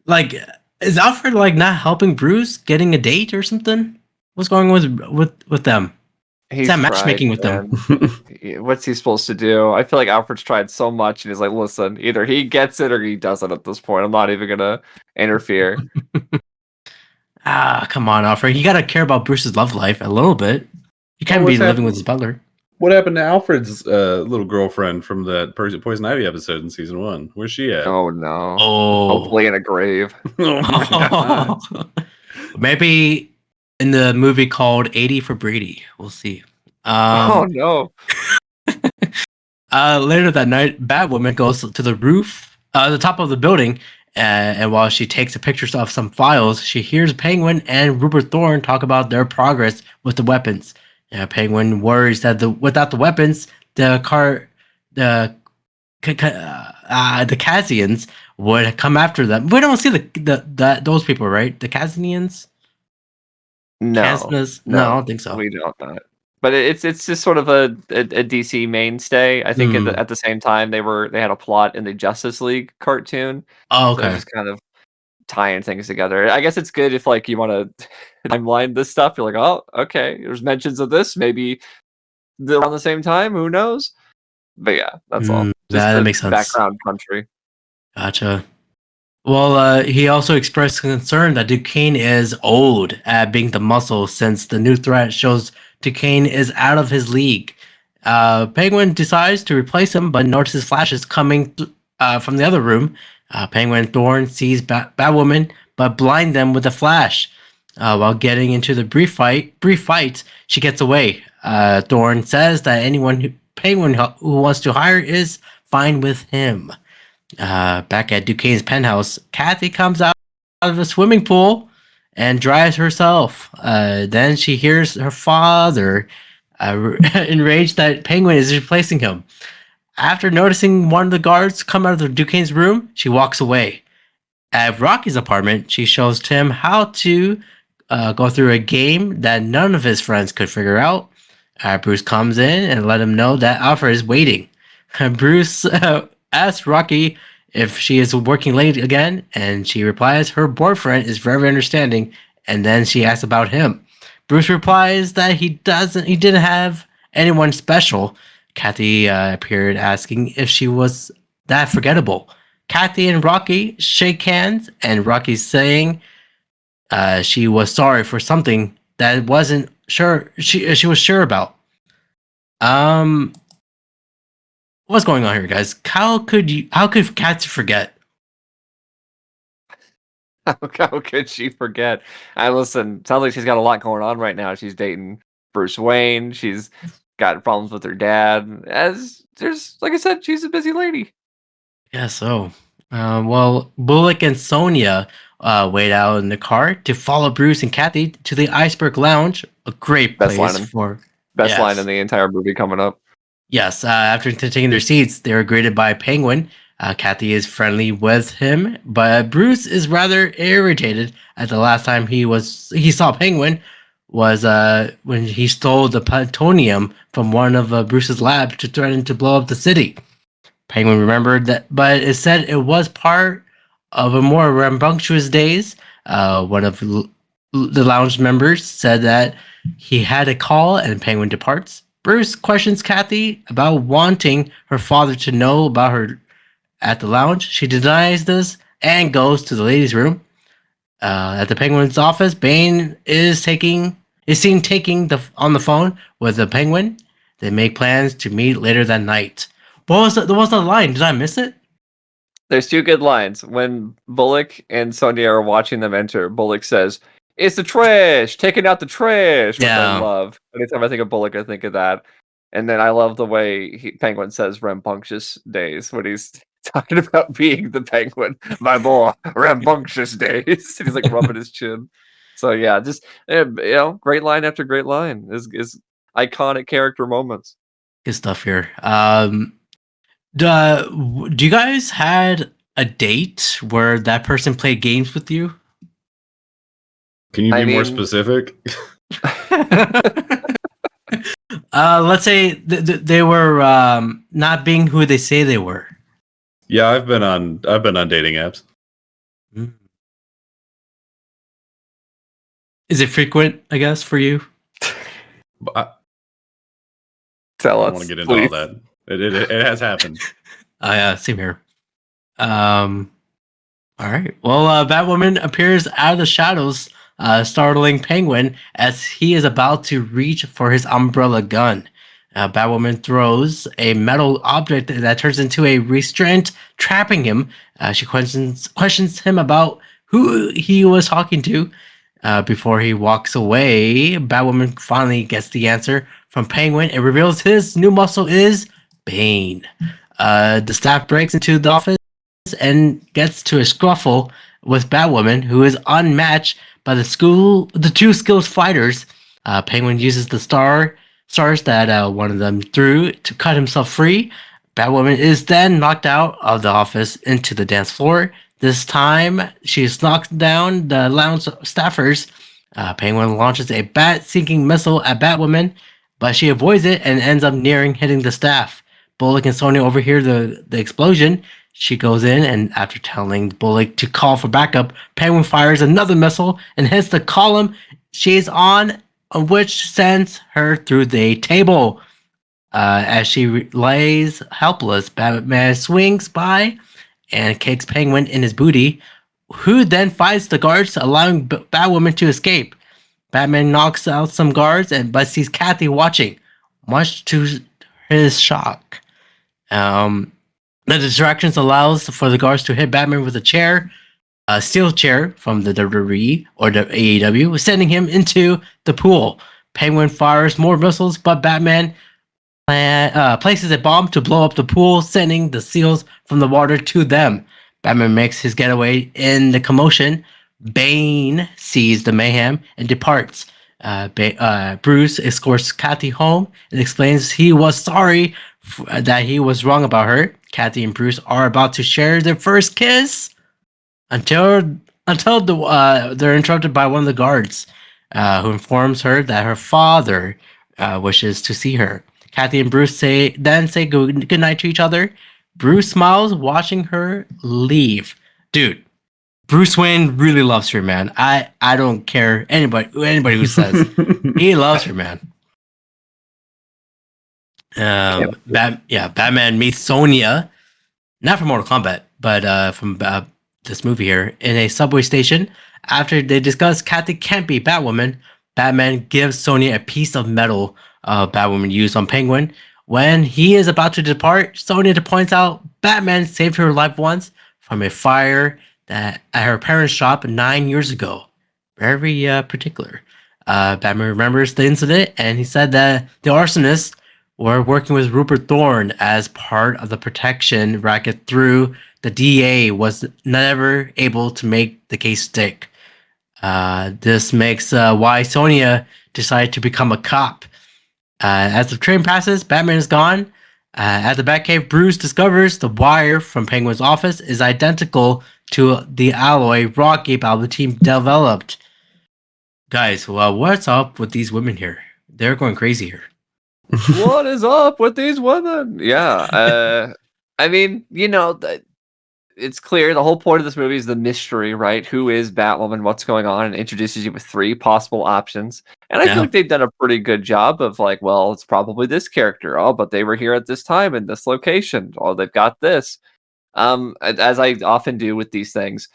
like, is Alfred like not helping Bruce getting a date or something? What's going on with them? He's not matchmaking with them. What's he supposed to do? I feel like Alfred's tried so much, and he's like, listen, either he gets it or he doesn't at this point. I'm not even gonna interfere. Come on, Alfred. You gotta care about Bruce's love life a little bit. You can't be living with his butler. What happened to Alfred's little girlfriend from that Poison Ivy episode in season 1? Where's she at? Oh no! Oh, hopefully in a grave. Maybe in the movie called 80 for Brady. We'll see. Oh no! Later that night, Batwoman goes to the roof, the top of the building, and while she takes pictures of some files, she hears Penguin and Rupert Thorne talk about their progress with the weapons. Penguin worries that without the weapons, the Kazians would come after them. We don't see those people, right? The Kazians? No, no, I don't think so. We don't know. But it's just sort of a DC mainstay. I think at the same time they had a plot in the Justice League cartoon. Oh, okay. So just kind of tying things together. I guess it's good if like you want to timeline this stuff. You're like, oh, okay, there's mentions of this. Maybe they're around the same time. Who knows? But yeah, that's all. That makes sense. Background country. Gotcha. Well, he also expressed concern that Duquesne is old at being the muscle since the new threat shows Duquesne is out of his league. Penguin decides to replace him, but notices flashes coming from the other room. Penguin and Thorne sees Batwoman, but blind them with a flash. While getting into the brief fight, she gets away. Thorne says that Penguin who wants to hire is fine with him. Back at Duquesne's penthouse, Kathy comes out of the swimming pool and dries herself. Then she hears her father enraged that Penguin is replacing him. After noticing one of the guards come out of Duquesne's room, she walks away. At Rocky's apartment, she shows Tim how to go through a game that none of his friends could figure out. Bruce comes in and let him know that Alfred is waiting. Bruce asks Rocky if she is working late again, and she replies her boyfriend is very understanding, and then she asks about him. Bruce replies that he didn't have anyone special. Kathy appeared asking if she was that forgettable. Kathy and Rocky shake hands, and Rocky's saying she was sorry for something that wasn't sure she was sure about. What's going on here, guys? How could Kathy forget? How could she forget? Listen, sounds like she's got a lot going on right now. She's dating Bruce Wayne. She's got problems with her dad. Like I said, she's a busy lady. Yeah, so. Well, Bullock and Sonia wait out in the car to follow Bruce and Kathy to the Iceberg Lounge, a great place best line in the entire movie coming up. Yes, after taking their seats, they were greeted by Penguin. Kathy is friendly with him, but Bruce is rather irritated at the last time he saw Penguin was when he stole the plutonium from one of Bruce's labs to threaten to blow up the city. Penguin remembered that, but it said it was part of a more rambunctious days. One of the lounge members said that he had a call, and Penguin departs. Bruce questions Kathy about wanting her father to know about her at the lounge. She denies this and goes to the ladies' room. At the Penguin's office, Bane is seen taking on the phone with the Penguin. They make plans to meet later that night. What was the line? Did I miss it? There's two good lines. When Bullock and Sonia are watching them enter, Bullock says, "It's the trash, taking out the trash," which I love. Anytime I think of Bullock, I think of that. And then I love the way Penguin says rambunctious days when he's talking about being the Penguin. My boy, rambunctious days. And he's like rubbing his chin. So yeah, just great line after great line is iconic character moments. Good stuff here. Do you guys had a date where that person played games with you? Can you be more specific? Let's say they were not being who they say they were. Yeah, I've been on dating apps. Is it frequent, I guess, for you? Tell us. I don't want to get into all that. It has happened. Yeah, same here. All right. Well, Batwoman appears out of the shadows, startling Penguin as he is about to reach for his umbrella gun. Batwoman throws a metal object that turns into a restraint, trapping him. She questions him about who he was talking to. Before he walks away, Batwoman finally gets the answer from Penguin and reveals his new muscle is Bane. The staff breaks into the office and gets to a scuffle with Batwoman, who is unmatched by the two skilled fighters. Penguin uses the stars that one of them threw to cut himself free. Batwoman is then knocked out of the office into the dance floor. This time, she's knocked down the lounge staffers. Penguin launches a bat-sinking missile at Batwoman, but she avoids it and ends up hitting the staff. Bullock and Sonia overhear the explosion. She goes in, and after telling Bullock to call for backup, Penguin fires another missile and hits the column she's on, which sends her through the table. As she lays helpless, Batman swings by and kicks Penguin in his booty, who then fights the guards, allowing Batwoman to escape. Batman knocks out some guards but sees Kathy watching, much to his shock. The distractions allows for the guards to hit Batman with a steel chair from the WWE or the AEW, sending him into the pool. Penguin fires more missiles, but Batman places a bomb to blow up the pool, sending the seals from the water to them. Batman makes his getaway in the commotion. Bane sees the mayhem and departs. Bruce escorts Kathy home and explains he was sorry that he was wrong about her. Kathy and Bruce are about to share their first kiss until they're interrupted by one of the guards, who informs her that her father wishes to see her. Kathy and Bruce say good night to each other. Bruce smiles, watching her leave. Dude, Bruce Wayne really loves her, man. I don't care anybody who says he loves her, man. Batman meets Sonya, not from Mortal Kombat, but from this movie here, in a subway station. After they discuss Kathy can't be Batwoman, Batman gives Sonya a piece of metal Batwoman used on Penguin. When he is about to depart, Sonya points out Batman saved her life once from a fire at her parents' shop 9 years ago. Very particular. Batman remembers the incident, and he said that the arsonist were working with Rupert Thorne as part of the protection racket through the DA was never able to make the case stick. This makes why Sonia decided to become a cop. As the train passes, Batman is gone. At the Batcave, Bruce discovers the wire from Penguin's office is identical to the alloy Rocky Balboa team developed. Guys, well, what's up with these women here? They're going crazy here. What is up with these women? Yeah, I mean, it's clear the whole point of this movie is the mystery, right? Who is Batwoman? What's going on? And introduces you with 3 possible options. And I feel like they've done a pretty good job of like, well, it's probably this character. Oh, but they were here at this time in this location. Oh, they've got this. As I often do with these things.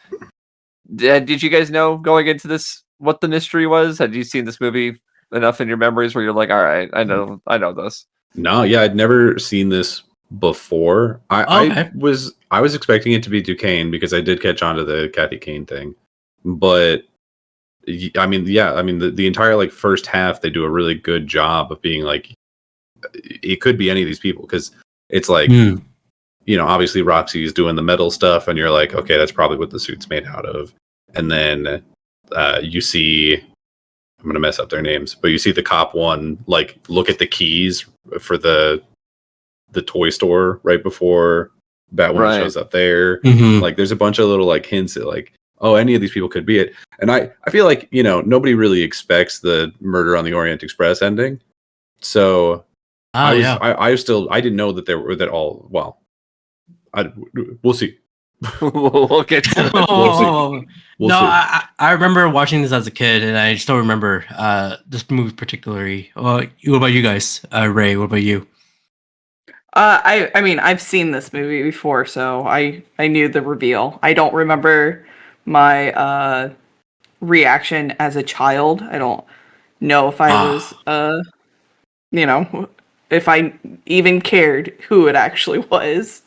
Did you guys know going into this what the mystery was? Had you seen this movie enough in your memories where you're like, all right, I know this? No, yeah, I'd never seen this before. I was expecting it to be Duquesne because I did catch on to the Kathy Kane thing, but I mean the entire like first half they do a really good job of being like it could be any of these people because it's like obviously Roxy is doing the metal stuff and you're like, okay, that's probably what the suit's made out of, and then you see, I'm gonna mess up their names, but you see the cop one like look at the keys for the toy store right before Batwoman shows up there. Like there's a bunch of little like hints at like, oh, any of these people could be it. And I feel like, nobody really expects the Murder on the Orient Express ending. So I didn't know that there were that all. Well, we'll see. We'll get to it. We'll see. I remember watching this as a kid, and I still remember this movie particularly. What about you guys? Ray, what about you? I mean, I've seen this movie before, so I knew the reveal. I don't remember my reaction as a child. I don't know if I was, if I even cared who it actually was.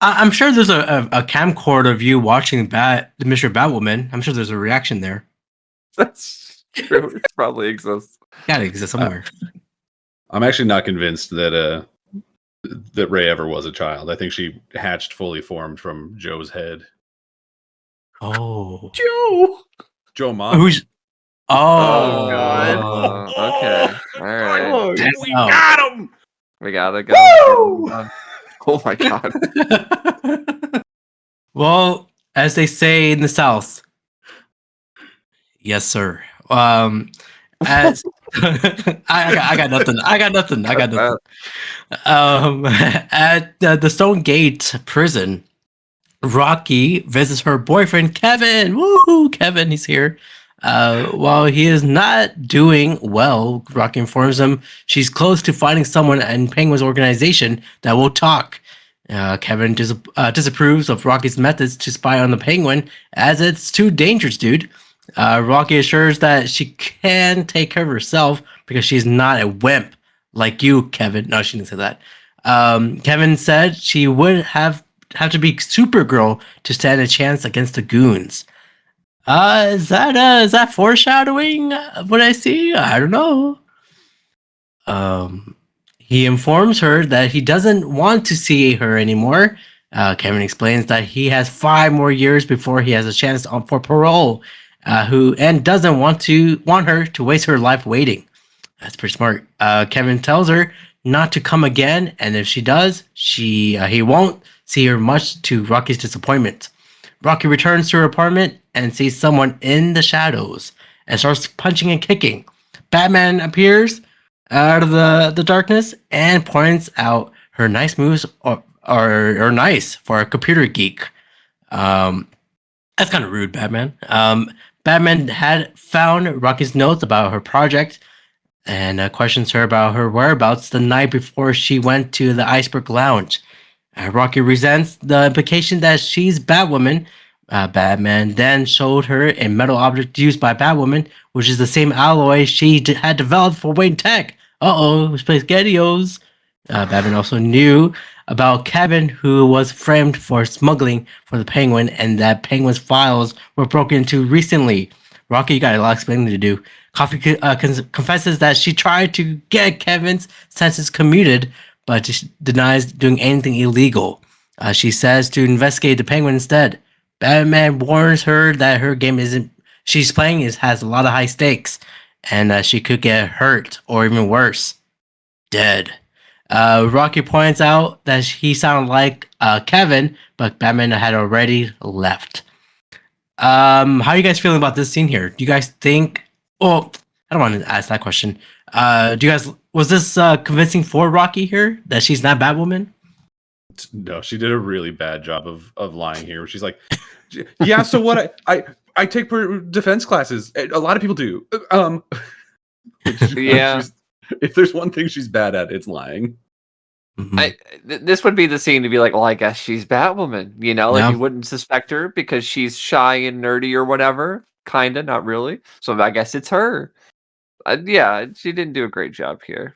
I'm sure there's a camcorder of you watching the Mr. Batwoman. I'm sure there's a reaction there. That's true. It probably exists. Gotta exist somewhere. I'm actually not convinced that that Ray ever was a child. I think she hatched fully formed from Joe's head. Oh, Joe Mom. Who's? Oh God. Okay. All right. Oh, we got him. We gotta go. Woo! Oh my God. Well, as they say in the South, yes, sir. As I got nothing. At the Stone Gate prison, Rocky visits her boyfriend Kevin. Woohoo! Kevin, he's here. While he is not doing well, Rocky informs him she's close to finding someone in Penguin's organization that will talk. Kevin disapproves of Rocky's methods to spy on the Penguin as it's too dangerous, dude. Rocky assures that she can take care of herself because she's not a wimp like you, Kevin. No, she didn't say that. Kevin said she would have to be Supergirl to stand a chance against the goons. Is that foreshadowing what I see? I don't know. He informs her that he doesn't want to see her anymore. Kevin explains that he has 5 more years before he has a chance for parole. And doesn't want her to waste her life waiting. That's pretty smart. Kevin tells her not to come again, and if she does, he won't see her, much to Rocky's disappointment. Rocky returns to her apartment and sees someone in the shadows and starts punching and kicking. Batman appears out of the darkness and points out her nice moves are nice for a computer geek. That's kind of rude, Batman. Batman had found Rocky's notes about her project and questions her about her whereabouts the night before she went to the Iceberg Lounge. Rocky resents the implication that she's Batwoman. Batman then showed her a metal object used by Batwoman, which is the same alloy she had developed for Wayne Tech. SpaghettiOs. Batman also knew about Kevin, who was framed for smuggling for the Penguin, and that Penguin's files were broken into recently. Rocky, you got a lot of explaining to do. Coffee confesses that she tried to get Kevin's sentences commuted, but she denies doing anything illegal. She says to investigate the Penguin instead. Batman warns her that her game she's playing has a lot of high stakes, and she could get hurt or even worse, dead. Rocky points out that he sounded like Kevin, but Batman had already left. How are you guys feeling about this scene here? Do you guys think? Well, I don't want to ask that question. Was this convincing for Rocky here that she's not Batwoman? No, she did a really bad job of lying here. She's like, yeah. So what? I take defense classes. A lot of people do. Yeah. If there's one thing she's bad at, it's lying. Mm-hmm. This would be the scene to be like, well, I guess she's Batwoman. You know, like you wouldn't suspect her because she's shy and nerdy or whatever. Kinda, not really. So I guess it's her. Yeah, she didn't do a great job here.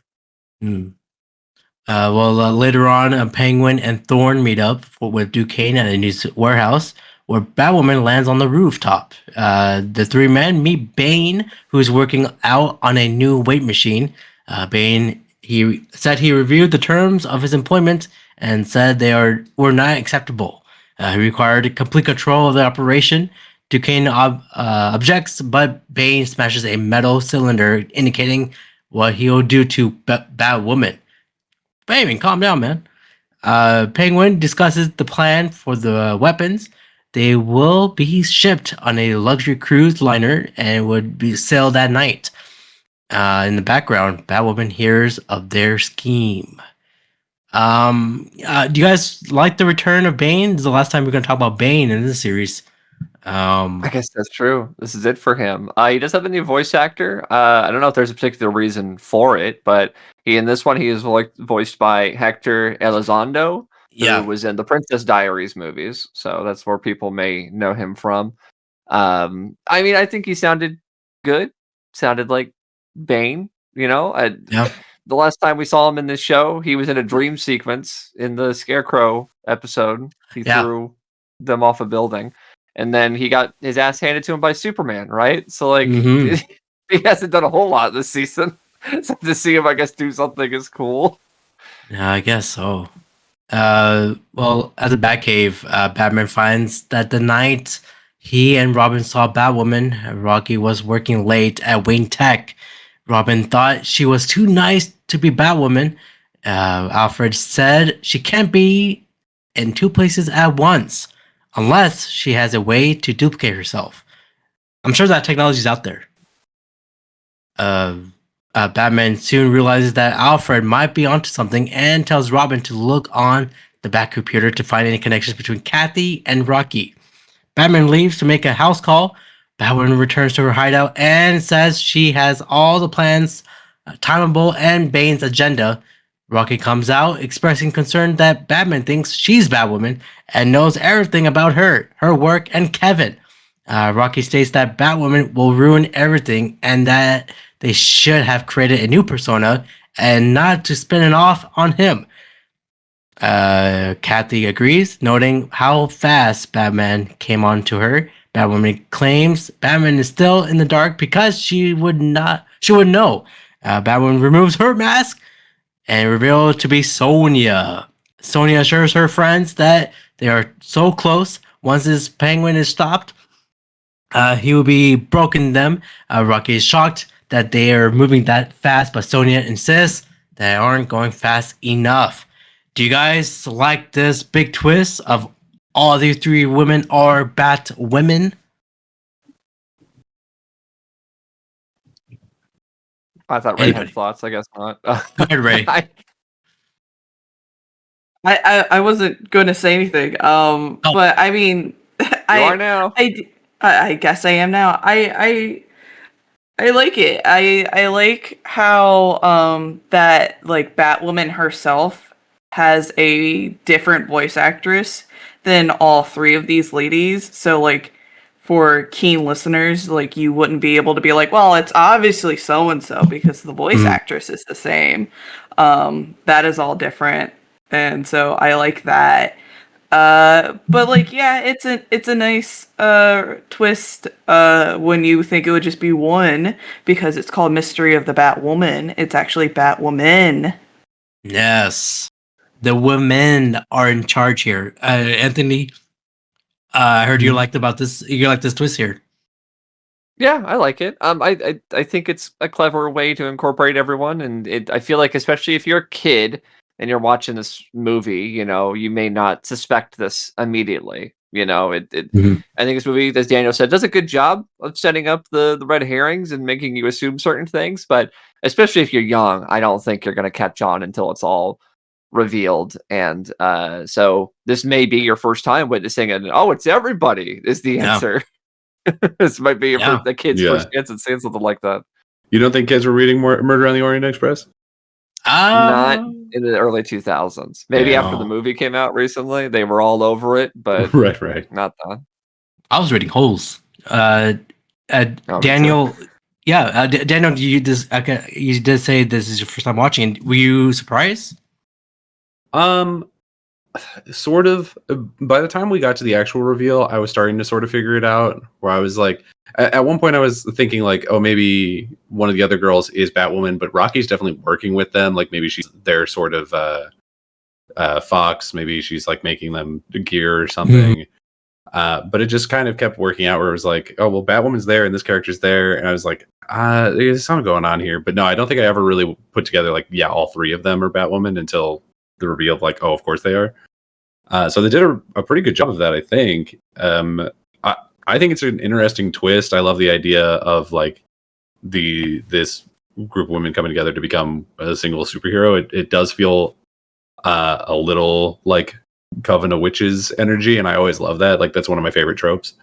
Later on, Penguin and Thorn meet up with Duquesne at a news warehouse where Batwoman lands on the rooftop. The three men meet Bane, who's working out on a new weight machine. Bane, he said he reviewed the terms of his employment and said were not acceptable. He required complete control of the operation. Duquesne objects, but Bane smashes a metal cylinder, indicating what he'll do to Batwoman. Bane, calm down, man. Penguin discusses the plan for the weapons. They will be shipped on a luxury cruise liner and would be sailed that night. In the background, Batwoman hears of their scheme. Do you guys like the return of Bane? This is the last time we're going to talk about Bane in this series. I guess that's true. This is it for him. He does have a new voice actor. I don't know if there's a particular reason for it, but in this one, he is voiced by Hector Elizondo, who was in the Princess Diaries movies. So that's where people may know him from. I mean, I think he sounded good. Sounded like Bane, you know? The last time we saw him in this show, he was in a dream sequence in the Scarecrow episode. He threw them off a building. And then he got his ass handed to him by Superman, right? So, like, he hasn't done a whole lot this season. So to see him, I guess, do something is cool. Yeah, I guess so. At the Batcave, Batman finds that the night he and Robin saw Batwoman, Rocky was working late at Wayne Tech. Robin thought she was too nice to be Batwoman. Alfred said she can't be in two places at once unless she has a way to duplicate herself. I'm sure that technology is out there. Batman soon realizes that Alfred might be onto something and tells Robin to look on the Bat computer to find any connections between Kathy and Rocky. Batman leaves to make a house call. Batwoman returns to her hideout and says she has all the plans, timeable, and Bane's agenda. Rocky comes out, expressing concern that Batman thinks she's Batwoman and knows everything about her work, and Kevin. Rocky states that Batwoman will ruin everything and that they should have created a new persona and not to spin it off on him. Kathy agrees, noting how fast Batman came on to her. Batwoman claims Batman is still in the dark because she would know. Batwoman removes her mask and revealed to be Sonya. Sonya assures her friends that they are so close. Once this Penguin is stopped, he will be broken them. Rocky is shocked that they are moving that fast, but Sonya insists they aren't going fast enough. Do you guys like this big twist of all these three women are Batwomen? I thought Ray had thoughts. I guess not. Go ahead, Ray. I wasn't going to say anything. But I mean, you are now. I guess I am now. I like it. I like how that like Batwoman herself has a different voice actress than all three of these ladies. So like for keen listeners, like you wouldn't be able to be like, well, it's obviously so and so because the voice actress is the same. That is all different. And so I like that. But like, yeah, it's a nice twist when you think it would just be one because it's called Mystery of the Batwoman. It's actually Batwoman. Yes, the women are in charge here. Anthony, I heard you liked about this. You like this twist here. Yeah, I like it. I think it's a clever way to incorporate everyone, and I feel like especially if you're a kid and you're watching this movie, you may not suspect this immediately. I think this movie, as Daniel said, does a good job of setting up the red herrings and making you assume certain things. But especially if you're young, I don't think you're going to catch on until it's all revealed. And so this may be your first time witnessing it. Oh, it's everybody is the answer. This might be the kid's first chance at seeing something like that. You don't think kids were reading Murder on the Orient Express? Not in the early 2000s. Maybe after the movie came out recently, they were all over it, but right. Not that. I was reading Holes. Daniel, Daniel, you did say this is your first time watching. Were you surprised? Sort of. By the time we got to the actual reveal, I was starting to sort of figure it out. Where I was like, at one point, I was thinking like, oh, maybe one of the other girls is Batwoman, but Rocky's definitely working with them. Like maybe she's their sort of fox. Maybe she's like making them gear or something. But it just kind of kept working out where it was like, oh, well, Batwoman's there and this character's there. And I was like, there's something going on here. But no, I don't think I ever really put together like, yeah, all three of them are Batwoman until the reveal of like, oh, of course they are. So they did a pretty good job of that, I think. I think it's an interesting twist. I love the idea of like this group of women coming together to become a single superhero. It does feel a little like Coven of Witches energy, and I always love that. Like that's one of my favorite tropes.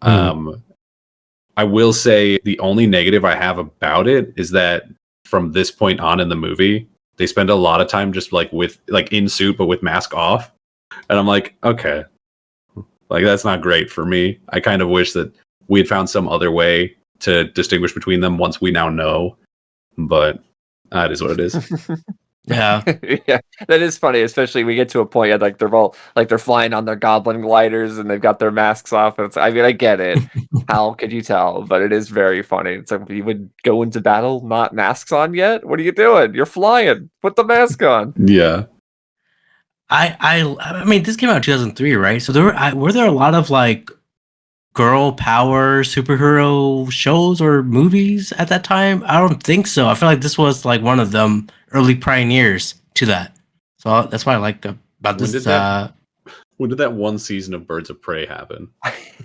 I will say the only negative I have about it is that from this point on in the movie, they spend a lot of time just like with like in suit but with mask off, and I'm like, okay, like that's not great for me. I kind of wish that we had found some other way to distinguish between them once we now know, but that is what it is. Yeah. Yeah, that is funny, especially we get to a point like they're all like they're flying on their goblin gliders and they've got their masks off. And I mean, I get it. How could you tell? But it is very funny. It's like you would go into battle not masks on yet. What are you doing? You're flying. Put the mask on. Yeah. I mean, this came out in 2003, right? So were there a lot of like girl power superhero shows or movies at that time? I don't think so. I feel like this was like one of them early pioneers to that. So that's what I liked about this. When did that one season of Birds of Prey happen?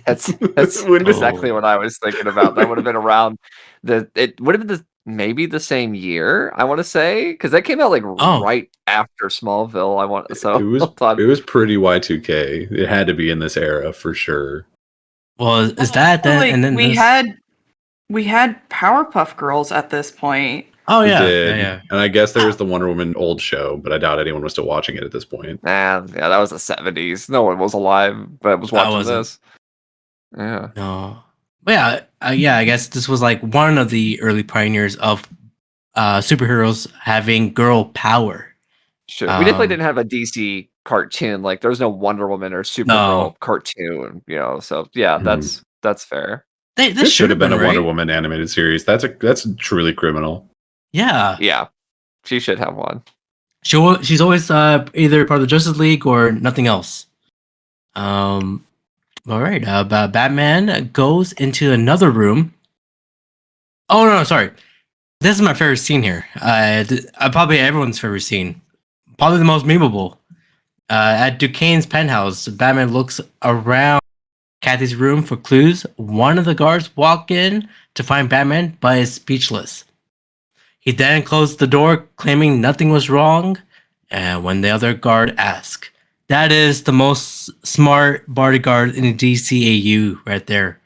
That's exactly what I was thinking about. That would have been around it would have been maybe the same year, I want to say, because that came out like right after Smallville. It was pretty Y2K. It had to be in this era for sure. Well, is that then? Like, and then we had Powerpuff Girls at this point. Oh yeah, yeah. And I guess there was the Wonder Woman old show, but I doubt anyone was still watching it at this point. Yeah, that was the 70s. No one was alive but was watching this. Yeah. No. But yeah, I guess this was like one of the early pioneers of superheroes having girl power. Sure. We definitely didn't have a DC cartoon. Like there was no Wonder Woman or Supergirl cartoon, so yeah, that's fair. This should have been a Wonder Woman animated series. That's truly criminal. Yeah. She should have one. She's always either part of the Justice League or nothing else. All right. Batman goes into another room. Oh no, sorry. This is my favorite scene here. Probably everyone's favorite scene. Probably the most memeable. At Duquesne's penthouse, Batman looks around Kathy's room for clues. One of the guards walk in to find Batman, but is speechless. He then closed the door, claiming nothing was wrong. And when the other guard asks, that is the most smart bodyguard in the DCAU right there.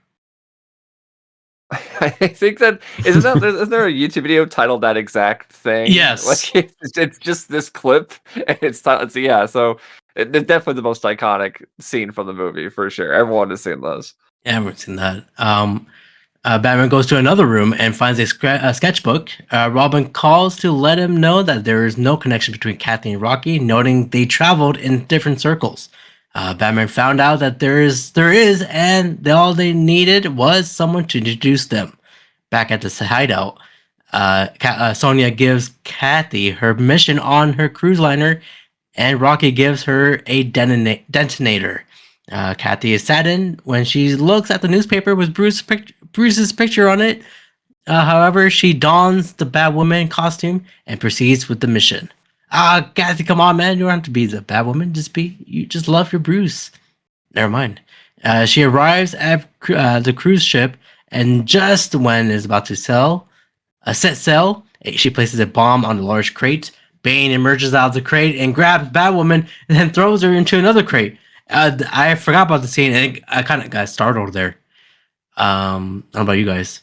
I think that is there a YouTube video titled that exact thing? Yes, like it's just this clip, and it's titled. Yeah, so it's definitely the most iconic scene from the movie for sure. Everyone has seen those. Yeah, everyone's seen that. Batman goes to another room and finds a sketchbook. Robin calls to let him know that there is no connection between Kathy and Rocky, noting they traveled in different circles. Batman found out that there is, and all they needed was someone to introduce them. Back at the hideout, Sonya gives Kathy her mission on her cruise liner, and Rocky gives her a detonator. Kathy is saddened when she looks at the newspaper with Bruce's picture on it. However, she dons the Batwoman costume and proceeds with the mission. Kathy, come on, man! You don't have to be the Batwoman. You just love your Bruce. Never mind. She arrives at the cruise ship, and just when it's about to set sail, she places a bomb on a large crate. Bane emerges out of the crate and grabs Batwoman and then throws her into another crate. I forgot about the scene, and I kind of got startled there. I don't know about you guys.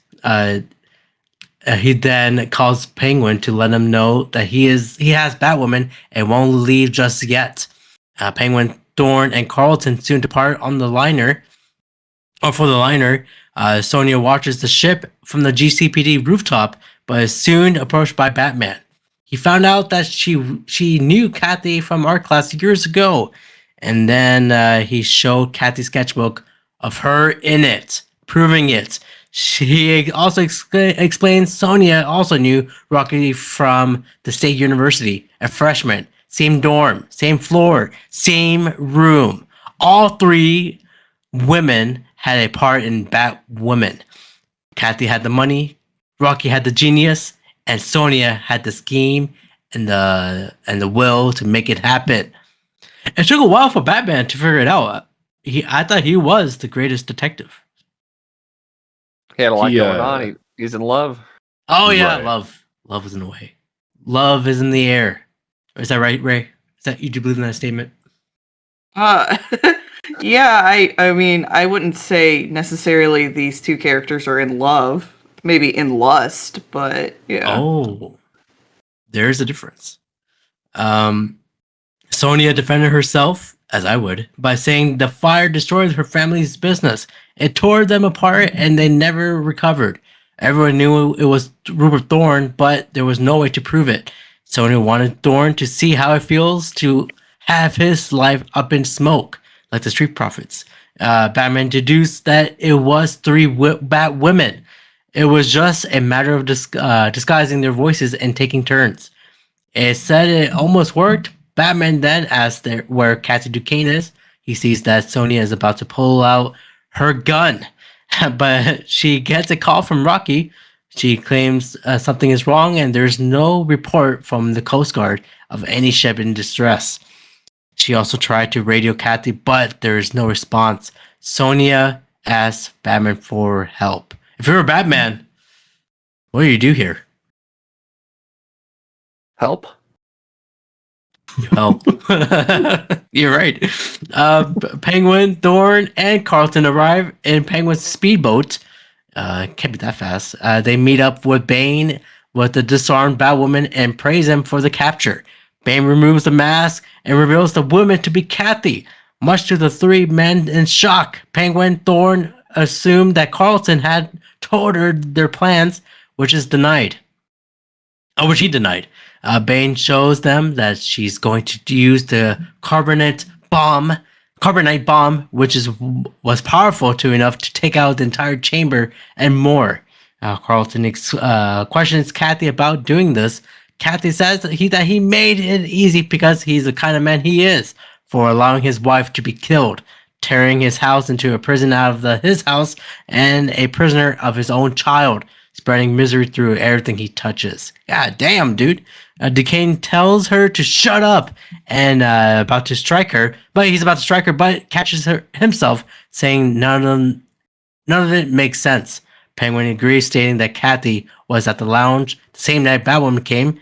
He then calls Penguin to let him know that he has Batwoman and won't leave just yet. Penguin, Thorn, and Carlton soon depart on the liner. Or for the liner, Sonya watches the ship from the GCPD rooftop, but is soon approached by Batman. He found out that she knew Kathy from art class years ago, and then he showed Kathy's sketchbook of her in it, proving it. She also explains Sonya also knew Rocky from the State University, a freshman, same dorm, same floor, same room. All three women had a part in Batwoman. Kathy had the money, Rocky had the genius, and Sonya had the scheme and the will to make it happen. It took a while for Batman to figure it out. I thought he was the greatest detective. He had a lot going on. He's in love. Oh yeah, right. Love is in the way. Love is in the air. Is that right, Ray? Do you believe in that statement? Yeah. I mean, I wouldn't say necessarily these two characters are in love. Maybe in lust, but yeah. Oh, there's a difference. Sonya defended herself, as I would, by saying the fire destroyed her family's business. It tore them apart and they never recovered. Everyone knew it was Rupert Thorne, but there was no way to prove it. Sonya wanted Thorne to see how it feels to have his life up in smoke, like the Street Profits. Batman deduced that it was three Batwomen. It was just a matter of disguising their voices and taking turns. It said it almost worked. Batman then asks where Kathy Duquesne is. He sees that Sonya is about to pull out her gun, but she gets a call from Rocky. She claims something is wrong and there's no report from the Coast Guard of any ship in distress. She also tried to radio Kathy, but there is no response. Sonya asks Batman for help. If you're a Batman, what do you do here? Help. Help. You're right. Penguin, Thorn, and Carlton arrive in Penguin's speedboat. Can't be that fast. They meet up with Bane with the disarmed Batwoman and praise him for the capture. Bane removes the mask and reveals the woman to be Kathy. Much to the three men in shock, Penguin, Thorn assumed that Carlton had told her their plans, which he denied. Bane shows them that she's going to use the carbonite bomb, which was powerful enough to take out the entire chamber and more. Carlton questions Kathy about doing this. Kathy says that he made it easy because he's the kind of man he is, for allowing his wife to be killed, tearing his house into a prison out of his house, and a prisoner of his own child, spreading misery through everything he touches. God damn, dude. Duquesne tells her to shut up and about to strike her, but catches her himself, saying none of it makes sense. Penguin agrees, stating that Kathy was at the lounge the same night Batwoman came.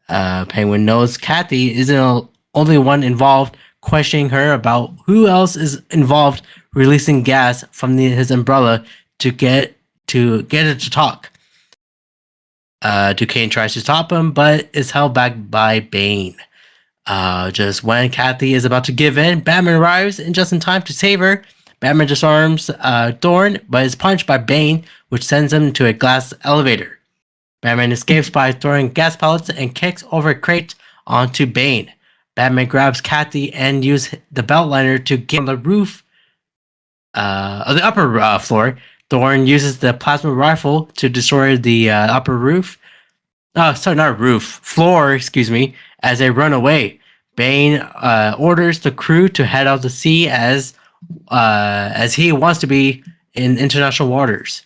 Penguin knows Kathy isn't the only one involved, questioning her about who else is involved, releasing gas from his umbrella to get it to talk. Duquesne tries to stop him, but is held back by Bane. Just when Kathy is about to give in, Batman arrives just in time to save her. Batman disarms Thorn, but is punched by Bane, which sends him to a glass elevator. Batman escapes by throwing gas pellets and kicks over a crate onto Bane. Batman grabs Kathy and uses the belt liner to get on the roof of the upper floor. Thorn uses the plasma rifle to destroy the upper roof. Oh, sorry, not roof, floor, excuse me, as they run away. Bane orders the crew to head out to sea as he wants to be in international waters.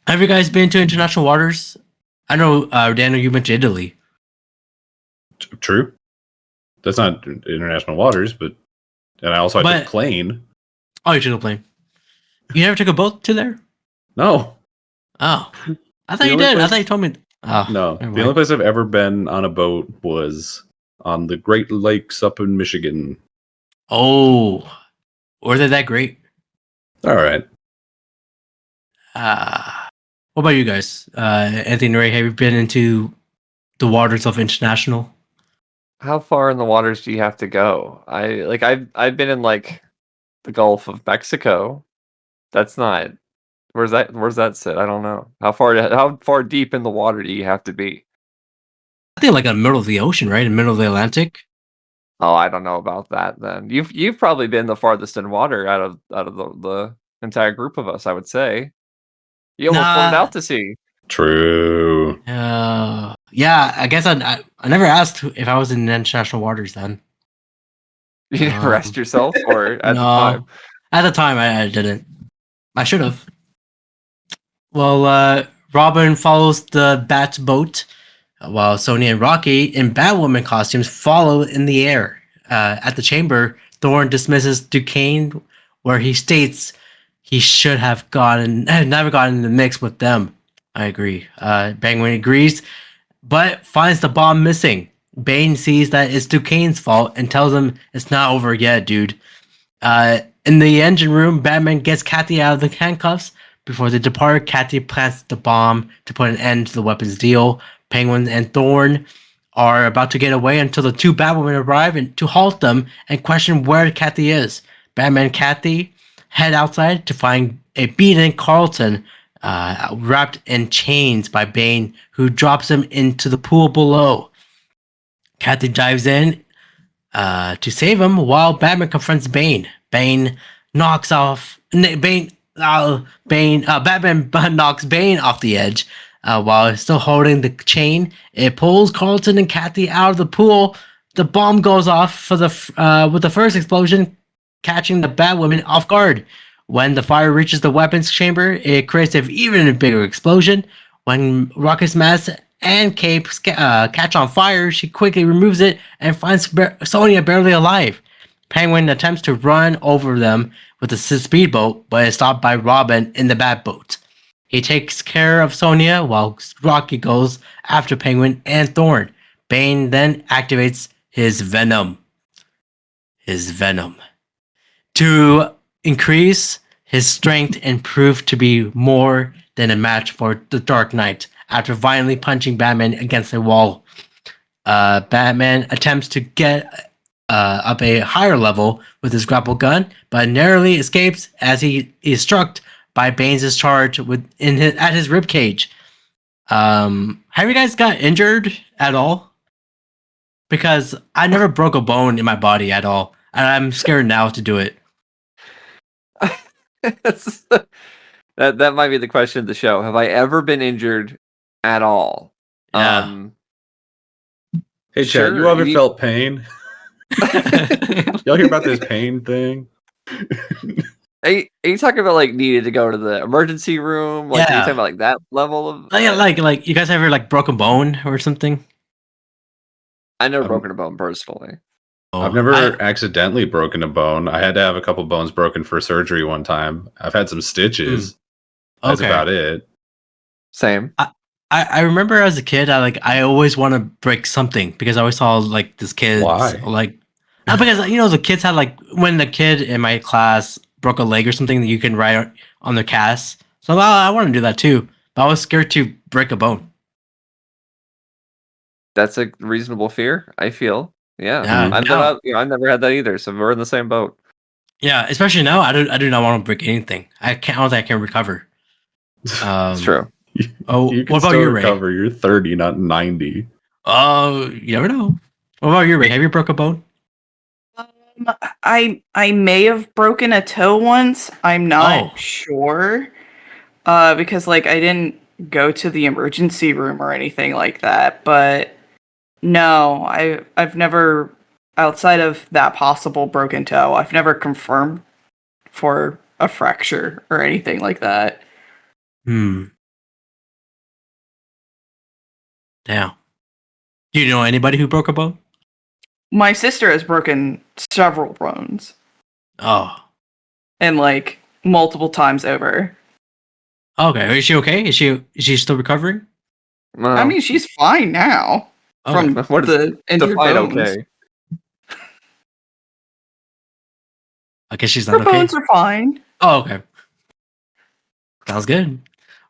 Have you guys been to international waters? I know, Daniel, you went to Italy. True. That's not international waters, and I also took a plane. Oh, you took a plane. You never took a boat to there? No. Oh, I thought you did. I thought you told me. Oh, no, the only place I've ever been on a boat was on the Great Lakes up in Michigan. Oh, were they that great? All right. What about you guys? Anthony and Ray, have you been into the waters of international? How far in the waters do you have to go? I've been in like the Gulf of Mexico. That's not. Where's that sit? I don't know. How far deep in the water do you have to be? I think like in the middle of the ocean, right? In the middle of the Atlantic. Oh, I don't know about that then. You've probably been the farthest in water out of the entire group of us, I would say. You almost floated out to sea. True. Yeah, I guess I never asked if I was in international waters then. You never asked yourself, or at the time? At the time, I didn't. I should have. Well, Robin follows the Bat's boat, while Sonya and Rocky in Batwoman costumes follow in the air. At the chamber, Thorn dismisses Duquesne, where he states he should have never gotten in the mix with them. I agree. Penguin agrees, but finds the bomb missing. Bane sees that it's Duquesne's fault and tells him it's not over yet, dude. In the engine room, Batman gets Kathy out of the handcuffs. Before they depart, Kathy plants the bomb to put an end to the weapons deal. Penguin and Thorn are about to get away until the two Batwomen arrive to halt them and question where Kathy is. Batman and Kathy head outside to find a beaten Carlton wrapped in chains by Bane, who drops him into the pool below. Kathy dives in to save him while Batman confronts Bane. Batman knocks Bane off the edge while still holding the chain. It pulls Carlton and Kathy out of the pool. The bomb goes off with the first explosion, catching the Batwoman off guard. When the fire reaches the weapons chamber, it creates an even bigger explosion. When Rocket's mask and cape catch on fire, she quickly removes it and finds Sonya barely alive. Penguin attempts to run over them with a speedboat, but is stopped by Robin in the Batboat. He takes care of Sonya while Rocky goes after Penguin and Thorn. Bane then activates his Venom. To increase his strength and prove to be more than a match for the Dark Knight. After violently punching Batman against a wall, Batman attempts to get up a higher level with his grapple gun, but narrowly escapes as he is struck by Bane's charge at his ribcage. Have you guys got injured at all? Because I never broke a bone in my body at all, and I'm scared now to do it. That might be the question of the show. Have I ever been injured at all? Yeah. Hey, Chad, you ever felt pain? Y'all hear about this pain thing? Are you talking about like needed to go to the emergency room? Like, are you talking about like that level of? Like you guys ever like broke a bone or something? I never broken a bone personally. I've never accidentally broken a bone. I had to have a couple bones broken for surgery one time. I've had some stitches. That's about it. Same. I remember as a kid, I always want to break something because I always saw like this kid. Why? Like, not because the kids had like when the kid in my class broke a leg or something that you can write on their cast. So I want to do that too, but I was scared to break a bone. That's a reasonable fear, I feel. Yeah. I've never had that either, so we're in the same boat. Yeah, especially now, I do not want to break anything. I don't think I can recover. It's true. You can what about still you, recover. Ray? You're 30, not 90. Oh, you never know. What about you, Ray? Have you broke a bone? I may have broken a toe once. I'm not sure. Because like I didn't go to the emergency room or anything like that. But no, I've never, outside of that possible broken toe, I've never confirmed for a fracture or anything like that. Damn. Do you know anybody who broke a bone? My sister has broken several bones. Oh. And like multiple times over. Okay. Is she okay? Is she still recovering? I mean, she's fine now. From what is the injured bones. Okay. I guess she's not Her okay. bones are fine. Oh, okay. Sounds good.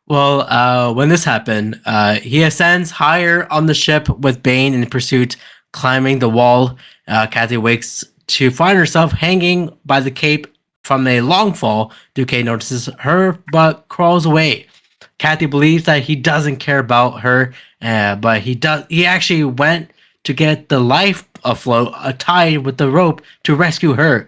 Well, when this happened, he ascends higher on the ship with Bane in pursuit, climbing the wall. Kathy wakes to find herself hanging by the cape from a long fall. Duque notices her but crawls away. Kathy believes that he doesn't care about her, but he does. He actually went to get the life afloat, tied with the rope to rescue her.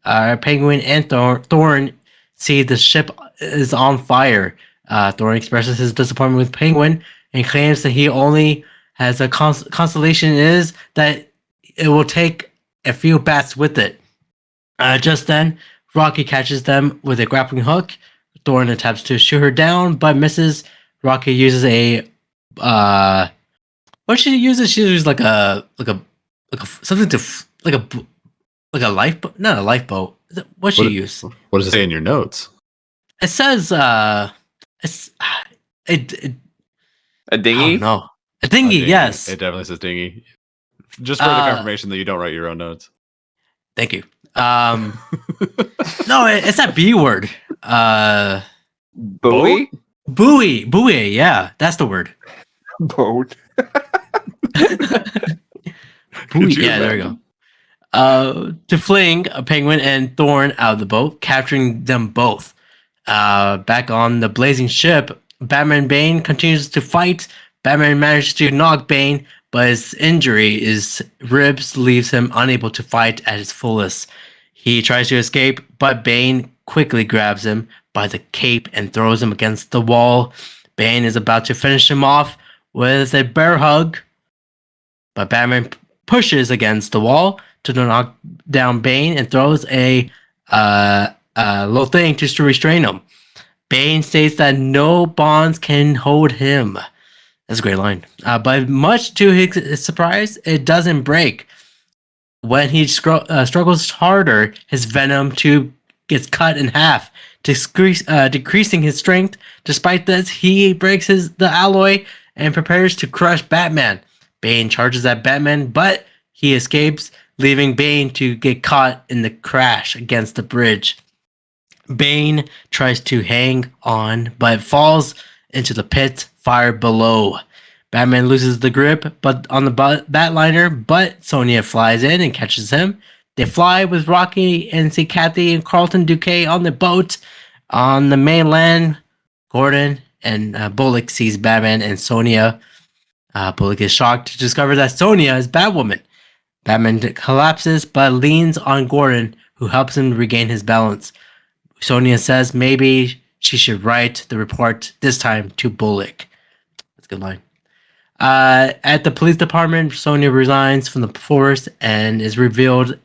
Penguin and Thorn see the ship is on fire. Thorn expresses his disappointment with Penguin and claims that he only has a consolation is that it will take a few bats with it. Just then, Rocky catches them with a grappling hook. Thorn attempts to shoot her down, but misses. Rocky uses a what she uses? She uses like a something to like a lifeboat, not a lifeboat. What she use? What does it say in your notes? It says it's a dinghy. No, a dinghy. Yes, it definitely says dinghy. Just for the confirmation that you don't write your own notes. Thank you. No, it's that B word. Buoy? Buoy. Yeah, that's the word. Boat. Buoy. Yeah, there we go. To fling a Penguin and Thorn out of the boat, capturing them both. Back on the blazing ship, Batman and Bane continues to fight. Batman manages to knock Bane, but his injury, his ribs, leaves him unable to fight at his fullest. He tries to escape, but Bane quickly grabs him by the cape and throws him against the wall. Bane is about to finish him off with a bear hug, but Batman pushes against the wall to knock down Bane and throws a little thing just to restrain him. Bane states that no bonds can hold him. That's a great line. But much to his surprise, it doesn't break. When he struggles harder, his venom tube gets cut in half, decreasing his strength. Despite this, he breaks the alloy and prepares to crush Batman. Bane charges at Batman, but he escapes, leaving Bane to get caught in the crash against the bridge. Bane tries to hang on, but falls into the pit fire below. Batman loses the grip but on the Batliner, but Sonya flies in and catches him. They fly with Rocky and see Kathy and Carlton Duque on the boat. On the mainland, Gordon and Bullock sees Batman and Sonya. Bullock is shocked to discover that Sonya is Batwoman. Batman collapses but leans on Gordon, who helps him regain his balance. Sonya says maybe she should write the report this time to Bullock. That's a good line. At the police department, Sonya resigns from the force and is relieved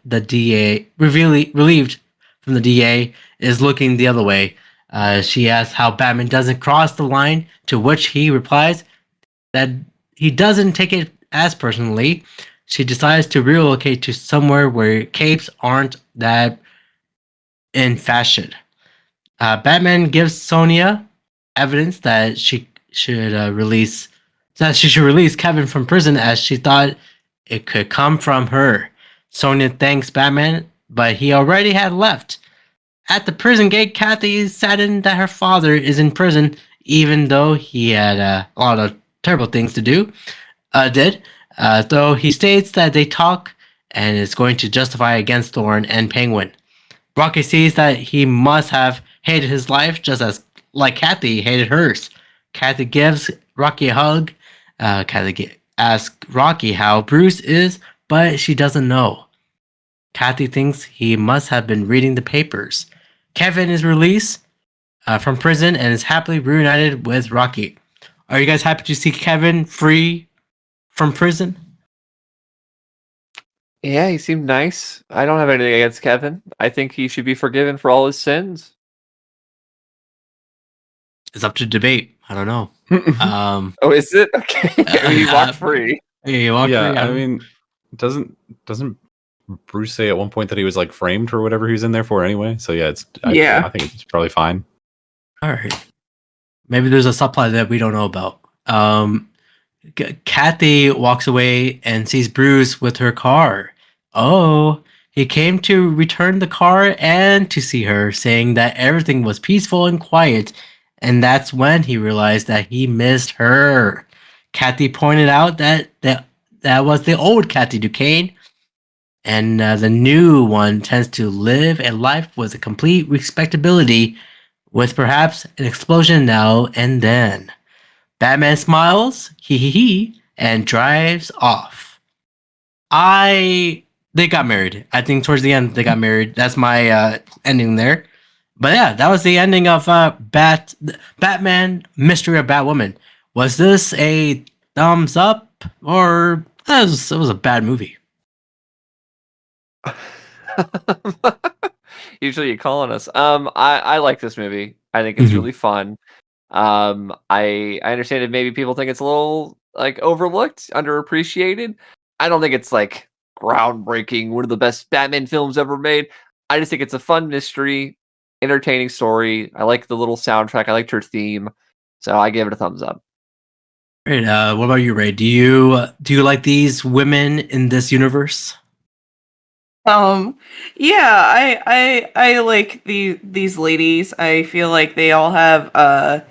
from the DA, is looking the other way. She asks how Batman doesn't cross the line, to which he replies that he doesn't take it as personally. She decides to relocate to somewhere where capes aren't that in fashion. Batman gives Sonya evidence that she should release Kevin from prison, as she thought it could come from her. Sonya thanks Batman, but he already had left. At the prison gate, Kathy is saddened that her father is in prison, even though he had a lot of terrible things to do. Though he states that they talk and is going to justify against Thorn and Penguin. Rocky sees that he must have hated his life just as like Kathy hated hers. Kathy gives Rocky a hug. Kathy asks Rocky how Bruce is, but she doesn't know. Kathy thinks he must have been reading the papers. Kevin is released from prison and is happily reunited with Rocky. Are you guys happy to see Kevin free from prison? Yeah, he seemed nice. I don't have anything against Kevin. I think he should be forgiven for all his sins. It's up to debate. I don't know. Oh, is it? Okay. He walked free. He walked free. I mean, doesn't Bruce say at one point that he was like framed for whatever he was in there for anyway? So yeah, I think it's probably fine. All right. Maybe there's a subplot that we don't know about. Kathy walks away and sees Bruce with her car. Oh, he came to return the car and to see her, saying that everything was peaceful and quiet. And that's when he realized that he missed her. Kathy pointed out that was the old Kathy Duquesne. And the new one tends to live a life with a complete respectability, with perhaps an explosion now and then. Batman smiles, he, and drives off. They got married. I think towards the end they got married. That's my ending there. But yeah, that was the ending of Batman Mystery of Batwoman. Was this a thumbs up or it was a bad movie? Usually you calling us. I like this movie. I think it's really fun. I understand if maybe people think it's a little like overlooked, underappreciated. I don't think it's like groundbreaking, one of the best Batman films ever made. I just think it's a fun mystery, entertaining story. I like the little soundtrack. I liked her theme, so I give it a thumbs up. Great. What about you, Ray? Do you like these women in this universe? Yeah, I like these ladies. I feel like they all have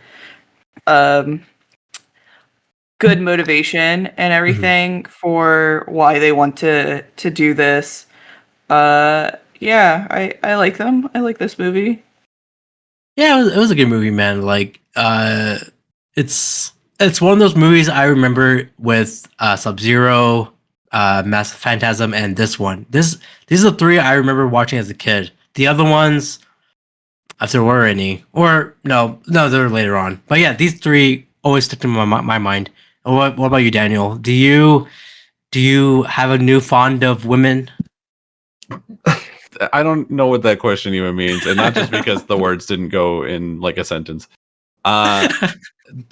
good motivation and everything for why they want to do this. Yeah, I like them. I like this movie. Yeah, it was a good movie, man. Like, it's one of those movies I remember with Sub-Zero, Massive Phantasm, and this one. These are the three I remember watching as a kid. The other ones, if there were any, or no, they're later on. But yeah, these three always stick to my mind. What about you, Daniel? Do you have a new fond of women? I don't know what that question even means, and not just because the words didn't go in like a sentence.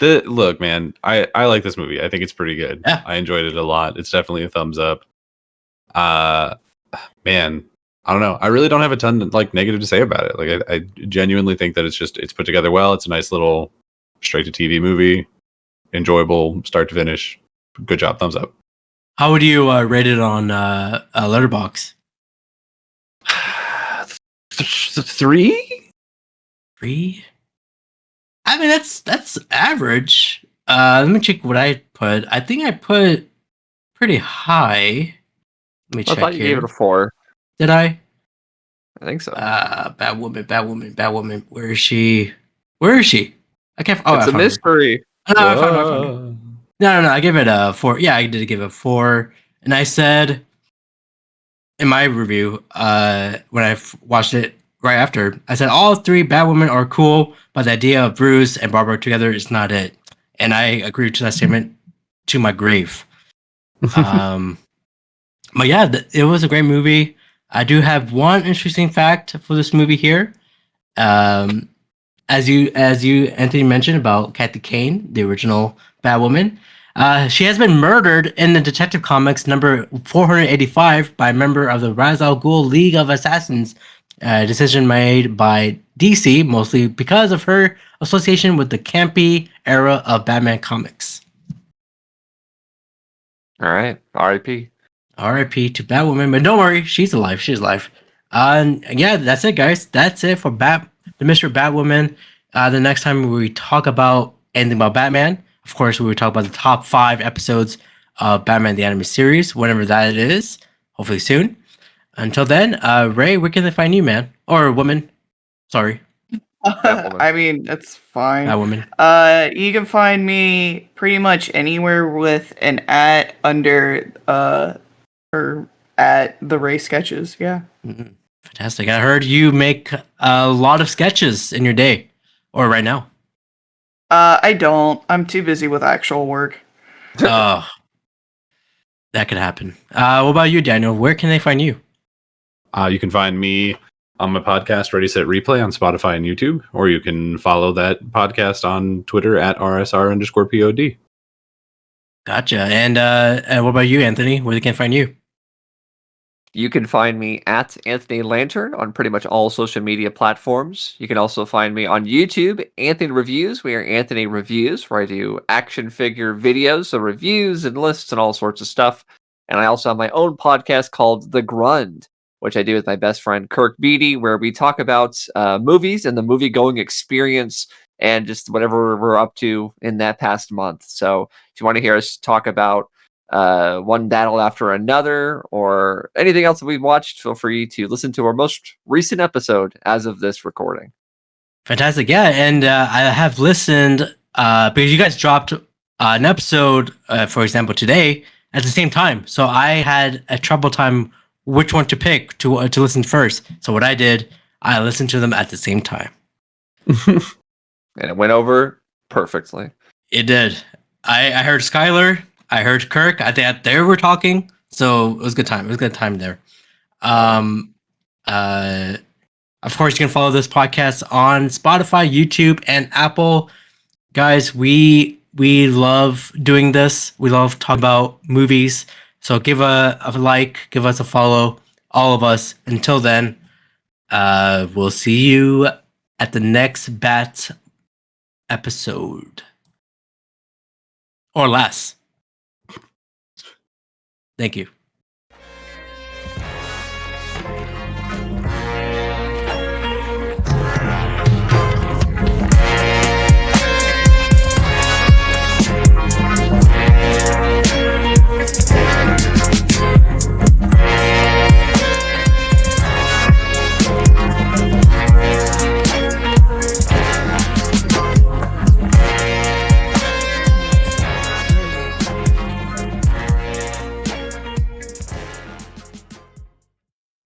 Look, man, I like this movie. I think it's pretty good. Yeah. I enjoyed it a lot. It's definitely a thumbs up. Man, I don't know. I really don't have a ton like negative to say about it. Like I genuinely think that it's put together well. It's a nice little straight to TV movie, enjoyable start to finish. Good job, thumbs up. How would you rate it on Letterboxd? 3? 3? I mean, that's average. Let me check what I put. I think I put pretty high. Let me check. I thought you gave it a 4. Did I? I think so. Batwoman. Where is she? I can't. Oh, it's a mystery. I found her. No. I gave it a 4. Yeah, I did give it a 4. And I said in my review, when I watched it right after, I said all 3 Batwomen are cool, but the idea of Bruce and Barbara together is not it. And I agreed to that statement to my grave. But yeah, it was a great movie. I do have one interesting fact for this movie here. As you Anthony mentioned about Kathy Kane, the original Batwoman, she has been murdered in the Detective Comics number 485 by a member of the Ra's al Ghul League of Assassins. A decision made by DC, mostly because of her association with the campy era of Batman comics. All right, R.I.P. R.I.P. to Batwoman, but don't worry, she's alive. Yeah, that's it, guys. That's it for the Mr. Batwoman. The next time we talk about anything about Batman, of course, we will talk about the top 5 episodes of Batman the Animated Series, whenever that is, hopefully soon. Until then, Ray, where can they find you, man? Or woman? Sorry. I mean, that's fine. Batwoman. You can find me pretty much anywhere with an @ under or at the Ray sketches. Yeah. Mm-hmm. Fantastic. I heard you make a lot of sketches in your day or right now. I don't. I'm too busy with actual work. Oh, that could happen. What about you, Daniel? Where can they find you? You can find me on my podcast, Ready Set Replay, on Spotify and YouTube, or you can follow that podcast on Twitter at rsr_pod. Gotcha. And what about you, Anthony? Where they can find you? You can find me at Anthony Lantern on pretty much all social media platforms. You can also find me on YouTube, Anthony Reviews. We are Anthony Reviews, where I do action figure videos, so reviews and lists and all sorts of stuff. And I also have my own podcast called The Grud, which I do with my best friend Kirk Beatty, where we talk about movies and the movie-going experience and just whatever we're up to in that past month. So if you want to hear us talk about one battle after another, or anything else that we've watched, feel free to listen to our most recent episode as of this recording. Fantastic. Yeah. And I have listened because you guys dropped an episode, for example, today at the same time. So I had a trouble time which one to pick to listen first. So what I did, I listened to them at the same time. And it went over perfectly. It did. I heard Skyler. I heard Kirk. I think they were talking, so it was a good time. It was a good time there. Of course, you can follow this podcast on Spotify, YouTube, and Apple. Guys, we love doing this. We love talking about movies. So give a like, give us a follow, all of us. Until then, we'll see you at the next Bat episode. Or less. Thank you.